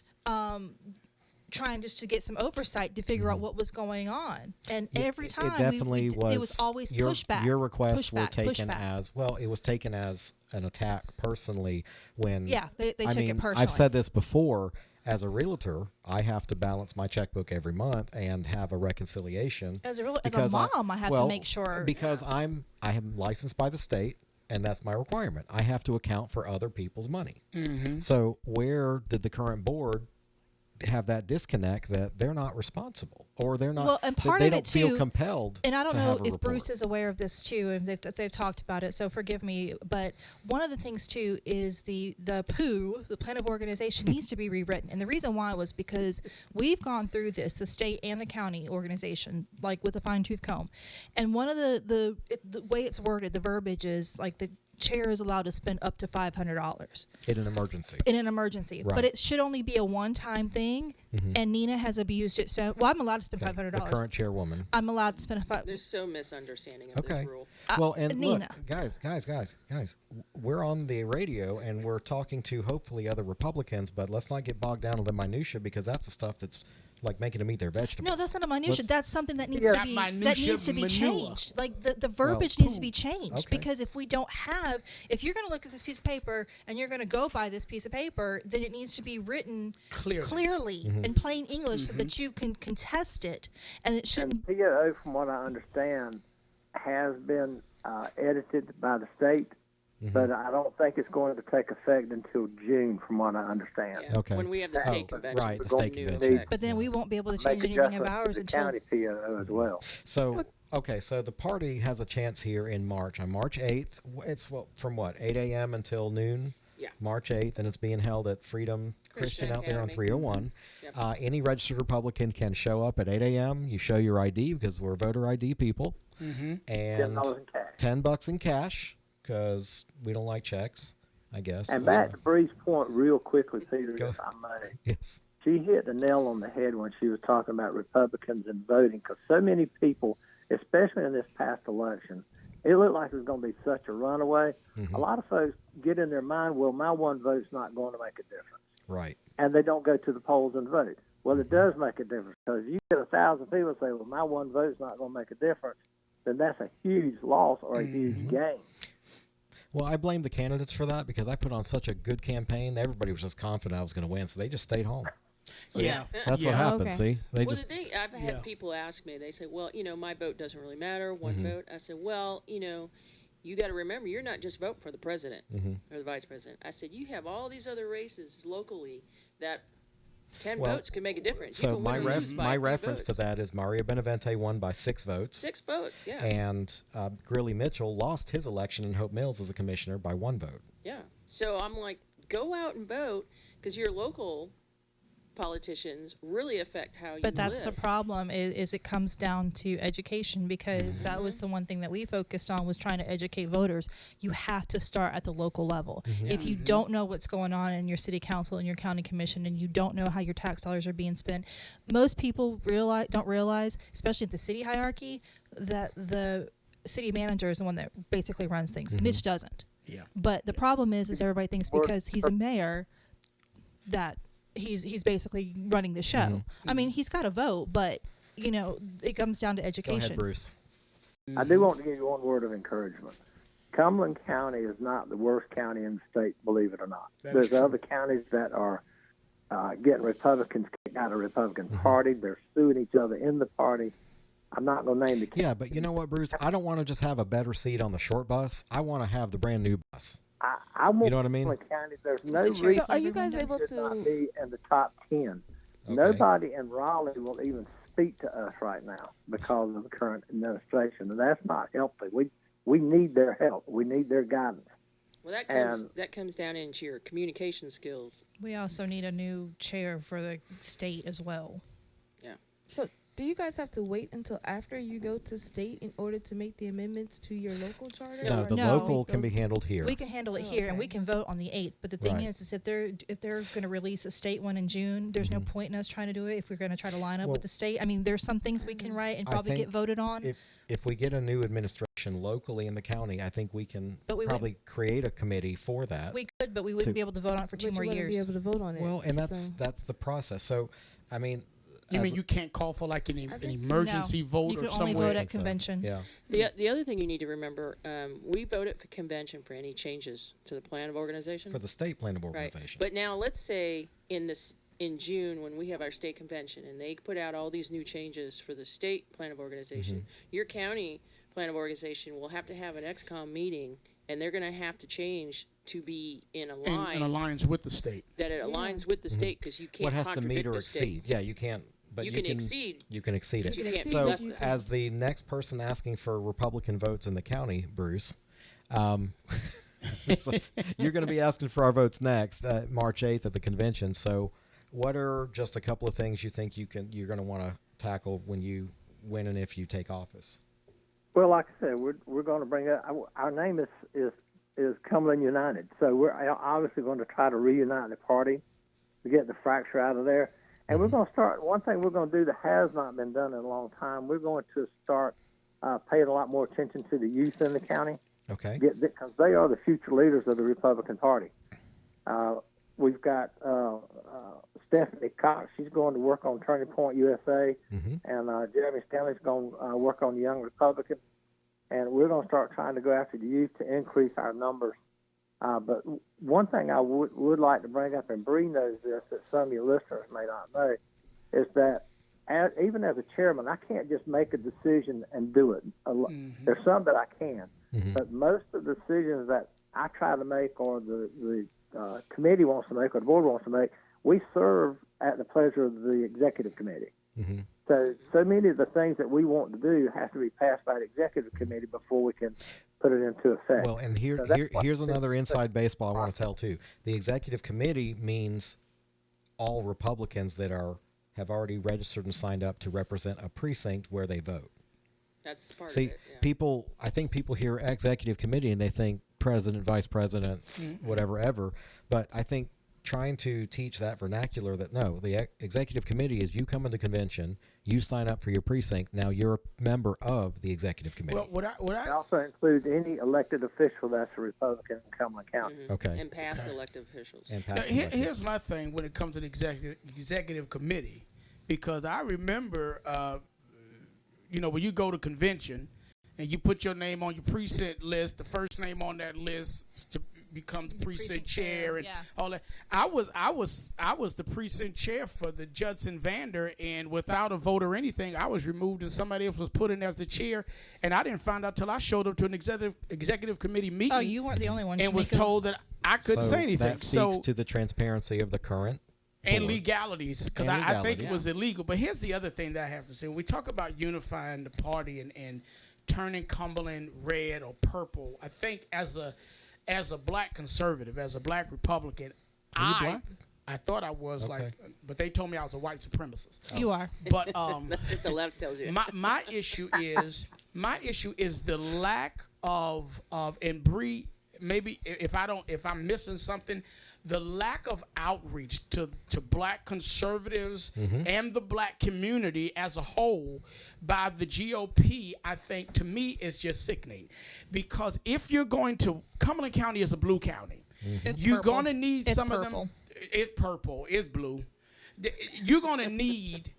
Speaker 5: trying just to get some oversight to figure out what was going on. And every time
Speaker 1: it definitely
Speaker 5: it was always pushback.
Speaker 1: Your requests were taken
Speaker 5: pushback.
Speaker 1: as, well, it was taken as an attack personally when
Speaker 5: they took it personally.
Speaker 1: I've said this before, as a realtor, I have to balance my checkbook every month and have a reconciliation.
Speaker 5: As a mom, I have to make sure.
Speaker 1: Because I am licensed by the state, and that's my requirement. I have to account for other people's money. So where did the current board have that disconnect that they're not responsible, or they're not,
Speaker 5: and part
Speaker 1: they
Speaker 5: of
Speaker 1: don't
Speaker 5: it
Speaker 1: feel
Speaker 5: too,
Speaker 1: compelled
Speaker 5: and I don't
Speaker 1: to
Speaker 5: know
Speaker 1: have a
Speaker 5: if
Speaker 1: report.
Speaker 5: Bruce is aware of this too, and they've talked about it, so forgive me, but one of the things too is the POO, the plan of organization, needs to be rewritten. And the reason why was because we've gone through this, the state and the county organization, like with a fine-tooth comb, and one of the way it's worded, the verbiage is like chair is allowed to spend up to $500
Speaker 1: In an emergency.
Speaker 5: in an emergency,
Speaker 1: Right.
Speaker 5: but it should only be a one-time thing. And Nina has abused it. So, well, I'm allowed to spend
Speaker 1: Okay.
Speaker 5: $500.
Speaker 1: The current chairwoman.
Speaker 5: I'm allowed to spend
Speaker 6: There's so misunderstanding of
Speaker 1: Okay.
Speaker 6: this rule.
Speaker 1: Well, and
Speaker 5: Nina.
Speaker 1: look, guys, we're on the radio and we're talking to hopefully other Republicans, but let's not get bogged down in the minutia because that's the stuff that's like making them eat their vegetables.
Speaker 5: No, that's not a minutia.
Speaker 1: Let's-
Speaker 5: That's something that needs
Speaker 4: Yeah.
Speaker 5: to
Speaker 4: Not
Speaker 5: be
Speaker 4: minutia, manure.
Speaker 5: changed. Like the verbiage needs to be changed
Speaker 1: okay.
Speaker 5: because if we don't have, if you're going to look at this piece of paper and you're going to go by this piece of paper, then it needs to be written clearly in plain English so that you can contest it, and it shouldn't.
Speaker 7: And PO, from what I understand, has been edited by the state, but I don't think it's going to take effect until June, from what I understand.
Speaker 6: Yeah.
Speaker 1: Okay.
Speaker 6: When we have the state convention.
Speaker 1: right, the
Speaker 6: we're
Speaker 1: state
Speaker 6: new
Speaker 1: convention.
Speaker 6: effect.
Speaker 5: But then we won't be able to
Speaker 7: Make
Speaker 5: change anything of
Speaker 7: adjustments
Speaker 5: ours
Speaker 7: to the
Speaker 5: until.
Speaker 7: county PO as well.
Speaker 1: So, okay, so the party has a chance here in March. On March 8th, it's from 8 a.m. until noon?
Speaker 6: Yeah.
Speaker 1: March 8th, and it's being held at Freedom Christian out there on
Speaker 6: Academy.
Speaker 1: 301.
Speaker 6: Yep.
Speaker 1: Any registered Republican can show up at 8 a.m. You show your ID because we're voter ID people. And
Speaker 7: $10 in cash.
Speaker 1: $10 in cash because we don't like checks, I guess.
Speaker 7: And back to Bree's point real quickly, Peter,
Speaker 1: Go.
Speaker 7: if I may.
Speaker 1: Yes.
Speaker 7: She hit the nail on the head when she was talking about Republicans and voting, because so many people, especially in this past election, it looked like it was going to be such a runaway. A lot of folks get in their mind, well, my one vote's not going to make a difference.
Speaker 1: Right.
Speaker 7: And they don't go to the polls and vote. Well, it does make a difference, because you get 1,000 people say, well, my one vote's not going to make a difference, then that's a huge loss or a huge gain.
Speaker 1: Well, I blame the candidates for that because I put on such a good campaign. Everybody was just confident I was going to win, so they just stayed home. So
Speaker 4: Yeah.
Speaker 1: That's what happened,
Speaker 3: Okay.
Speaker 1: see? They
Speaker 6: Well,
Speaker 1: just
Speaker 6: the thing, I've had people ask me, they say, well, my vote doesn't really matter, one vote. I said, well, you got to remember, you're not just voting for the president or the vice president. I said, you have all these other races locally that 10
Speaker 1: Well,
Speaker 6: votes could make a difference. You
Speaker 1: So
Speaker 6: can
Speaker 1: my
Speaker 6: win or lose by
Speaker 1: my
Speaker 6: 3
Speaker 1: reference to
Speaker 6: votes.
Speaker 1: that is Mario Benavente won by 6 votes.
Speaker 6: 6 votes, yeah.
Speaker 1: And Grilly Mitchell lost his election in Hope Mills as a commissioner by 1 vote.
Speaker 6: Yeah. So I'm like, go out and vote, because your local politicians really affect how you
Speaker 5: But that's
Speaker 6: live.
Speaker 5: the problem is it comes down to education, because that was the one thing that we focused on, was trying to educate voters. You have to start at the local level. If you don't know what's going on in your city council and your county commission, and you don't know how your tax dollars are being spent, most people don't realize, especially at the city hierarchy, that the city manager is the one that basically runs things. Mitch doesn't.
Speaker 4: Yeah.
Speaker 5: But the problem is everybody thinks because he's a mayor that he's basically running the show. I mean, he's got a vote, but it comes down to
Speaker 1: Go
Speaker 5: education.
Speaker 1: ahead, Bruce.
Speaker 7: I do want to give you one word of encouragement. Cumberland County is not the worst county in the state, believe it or not. There's other counties that are getting Republicans kicked out of the Republican Party. They're suing each other in the party. I'm not going to name the county.
Speaker 1: Yeah, but you know what, Bruce? I don't want to just have a better seat on the short bus. I want to have the brand new bus.
Speaker 7: I want
Speaker 1: You know what I mean?
Speaker 7: Cumberland County. There's no
Speaker 5: But
Speaker 7: reason
Speaker 3: So are you guys able
Speaker 7: to not
Speaker 3: to?
Speaker 7: be in the top 10. Nobody in Raleigh will even speak to us right now because of the current administration, and that's not healthy. We need their help. We need their guidance.
Speaker 6: Well,
Speaker 7: And-
Speaker 6: that comes down into your communication skills.
Speaker 5: We also need a new chair for the state as well.
Speaker 3: So do you guys have to wait until after you go to state in order to make the amendments to your local charter?
Speaker 1: No,
Speaker 3: or
Speaker 1: the
Speaker 5: No.
Speaker 1: local can be handled here.
Speaker 5: We can handle it
Speaker 3: Oh,
Speaker 5: here, and we
Speaker 3: okay.
Speaker 5: can vote on the 8th. But the thing
Speaker 1: Right.
Speaker 5: is if they're going to release a state one in June, there's no point in us trying to do it if we're going to try to line up
Speaker 1: Well,
Speaker 5: with the state. I mean, there's some things we can write and
Speaker 1: I
Speaker 5: probably
Speaker 1: think
Speaker 5: get voted on.
Speaker 1: If we get a new administration locally in the county, I think we can
Speaker 5: But we
Speaker 1: probably create a committee for that.
Speaker 5: We could, but we wouldn't
Speaker 1: to-
Speaker 5: be able to vote on it for
Speaker 3: But
Speaker 5: 2
Speaker 3: you
Speaker 5: more
Speaker 3: wouldn't
Speaker 5: years.
Speaker 3: be able to vote on it.
Speaker 1: Well, and that's
Speaker 3: so.
Speaker 1: the process. So, I mean,
Speaker 4: You
Speaker 1: as
Speaker 4: mean
Speaker 1: a-
Speaker 4: you can't call for like an
Speaker 3: think-
Speaker 4: emergency vote
Speaker 5: You
Speaker 4: or
Speaker 5: can only
Speaker 4: somewhere?
Speaker 5: vote
Speaker 1: I
Speaker 5: at
Speaker 1: think so.
Speaker 5: convention.
Speaker 1: Yeah.
Speaker 6: The other thing you need to remember, we voted for convention for any changes to the plan of organization.
Speaker 1: For the state plan of
Speaker 6: Right.
Speaker 1: organization.
Speaker 6: But now let's say in June when we have our state convention and they put out all these new changes for the state plan of organization, your county plan of organization will have to have an XCOM meeting, and they're going to have to change to be in a line
Speaker 4: in alliance with the state.
Speaker 6: that it aligns with the state, because you can't
Speaker 1: what has to
Speaker 6: contradict
Speaker 1: meet or
Speaker 6: the state.
Speaker 1: exceed? Yeah, you can't. But
Speaker 6: You can exceed.
Speaker 1: You can exceed it.
Speaker 6: You can't be
Speaker 1: So,
Speaker 6: less than.
Speaker 1: as the next person asking for Republican votes in the county, Bruce, so you're going to be asking for our votes next, March 8th at the convention. So, what are just a couple of things you think you're going to want to tackle when and if you take office?
Speaker 7: Well, like I said, we're going to bring up. Our name is is Cumberland United. So we're obviously going to try to reunite the party to get the fracture out of there. And we're going to start, one thing we're going to do that has not been done in a long time, we're going to start paying a lot more attention to the youth in the county.
Speaker 1: Okay.
Speaker 7: Because they are the future leaders of the Republican Party. We've got Stephanie Cox. She's going to work on Turning Point USA. And Jeremy Stanley's going to work on the Young Republicans. And we're going to start trying to go after the youth to increase our numbers. But one thing I would like to bring up, and Bree knows this, that some of your listeners may not know, is that even as a chairman, I can't just make a decision and do it. There's some that I can. But most of the decisions that I try to make or the committee wants to make or the board wants to make, we serve at the pleasure of the executive committee. So many of the things that we want to do have to be passed by the executive committee before we can put it into effect.
Speaker 1: Well, and here's another inside baseball I want to tell too. The executive committee means all Republicans that have already registered and signed up to represent a precinct where they vote.
Speaker 6: That's part
Speaker 1: See,
Speaker 6: of it. Yeah.
Speaker 1: I think people hear executive committee and they think president, vice president, whatever ever. But I think trying to teach that vernacular that no, the executive committee is you come into convention, you sign up for your precinct, now you're a member of the executive committee.
Speaker 4: Well,
Speaker 7: It also includes any elected official that's a Republican in Cumberland County.
Speaker 1: Okay.
Speaker 6: And past elected officials.
Speaker 1: And
Speaker 4: Now,
Speaker 1: past
Speaker 4: here's my thing when it comes to the executive committee, because I remember, when you go to convention and you put your name on your precinct list, the first name on that list becomes precinct chair and all that. I was the precinct chair for the Judson Vander, and without a vote or anything, I was removed and somebody else was put in as the chair, and I didn't find out till I showed up to an executive committee meeting.
Speaker 5: Oh, you weren't the only one.
Speaker 4: And was told that I couldn't say anything.
Speaker 1: That speaks to the transparency of the current
Speaker 4: and
Speaker 1: board.
Speaker 4: legalities, because I think it was illegal. But here's the other thing that I have to say. When we talk about unifying the party and turning Cumberland red or purple, I think as a black conservative, as a black Republican,
Speaker 1: Are you black?
Speaker 4: I thought I was but they told me I was a white supremacist.
Speaker 5: You are.
Speaker 4: But
Speaker 6: That's what the left tells you.
Speaker 4: my issue is the lack of and Bree, maybe if I'm missing something, the lack of outreach to black conservatives and the black community as a whole by the GOP, I think, to me, is just sickening. Because if you're going to, Cumberland County is a blue county. You're going to need some of them. It's purple. It's blue. You're gonna need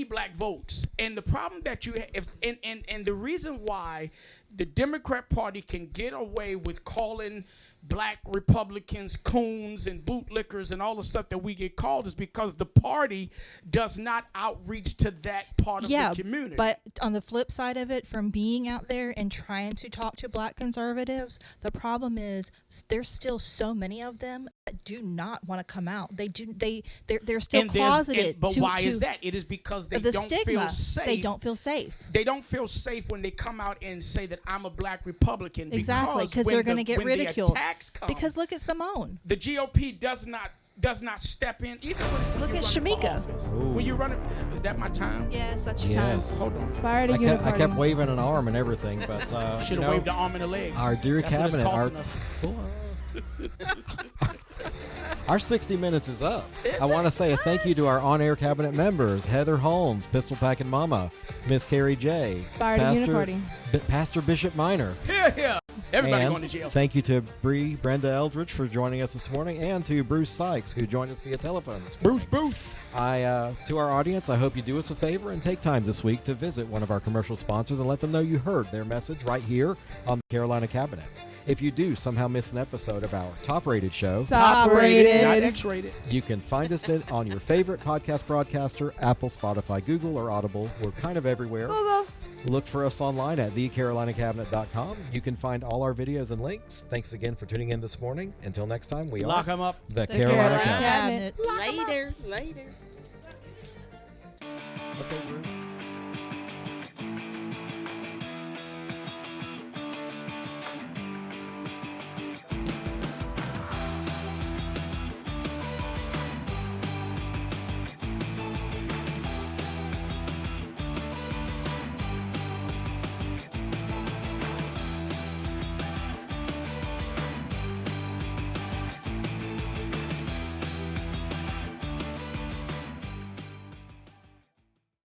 Speaker 4: black votes, and the problem that you have, and the reason why the Democrat Party can get away with calling black Republicans coons and bootlickers and all the stuff that we get called is because the party does not outreach to that part of the community.
Speaker 5: But on the flip side of it, from being out there and trying to talk to black conservatives, the problem is there's still so many of them that do not want to come out. They're still closeted.
Speaker 4: But why is that? It is because they don't feel safe.
Speaker 5: They don't feel safe.
Speaker 4: They don't feel safe when they come out and say that I'm a black Republican.
Speaker 5: Exactly, because they're going to get ridiculed.
Speaker 4: Come,
Speaker 5: because look at Simone.
Speaker 4: The GOP does not step in. Even when
Speaker 5: look at Shamika.
Speaker 4: When you're running, is that my time?
Speaker 5: Yes, that's your time.
Speaker 4: Hold on.
Speaker 3: Fire to
Speaker 1: I kept waving an arm and everything, but
Speaker 4: should have waved the arm and the leg.
Speaker 1: Our dear
Speaker 4: That's
Speaker 1: cabinet, our 60 minutes is up. I want to say a thank you to our on-air cabinet members: Heather Holmes, Pistol Packing Mama, Miss Carrie J,
Speaker 3: Fire to Uniparty.
Speaker 1: Pastor Bishop Miner.
Speaker 4: Yeah. Everybody
Speaker 1: and
Speaker 4: going to jail.
Speaker 1: Thank you to Brenda Eldridge for joining us this morning, and to Bruce Sykes, who joined us via telephone this morning.
Speaker 4: Bruce.
Speaker 1: To our audience, I hope you do us a favor and take time this week to visit one of our commercial sponsors and let them know you heard their message right here on the Carolina Cabinet. If you do somehow miss an episode of our top-rated show,
Speaker 3: Top-rated,
Speaker 4: not X-rated,
Speaker 1: you can find us on your favorite podcast broadcaster, Apple, Spotify, Google, or Audible. We're kind of everywhere. Look for us online at thecarolinacabinet.com. You can find all our videos and links. Thanks again for tuning in this morning. Until next time, we
Speaker 4: lock
Speaker 1: are
Speaker 4: them up.
Speaker 1: The Carolina
Speaker 3: Carolina
Speaker 1: Cabinet.
Speaker 3: Cabinet.
Speaker 6: Later.
Speaker 1: Okay, Bruce.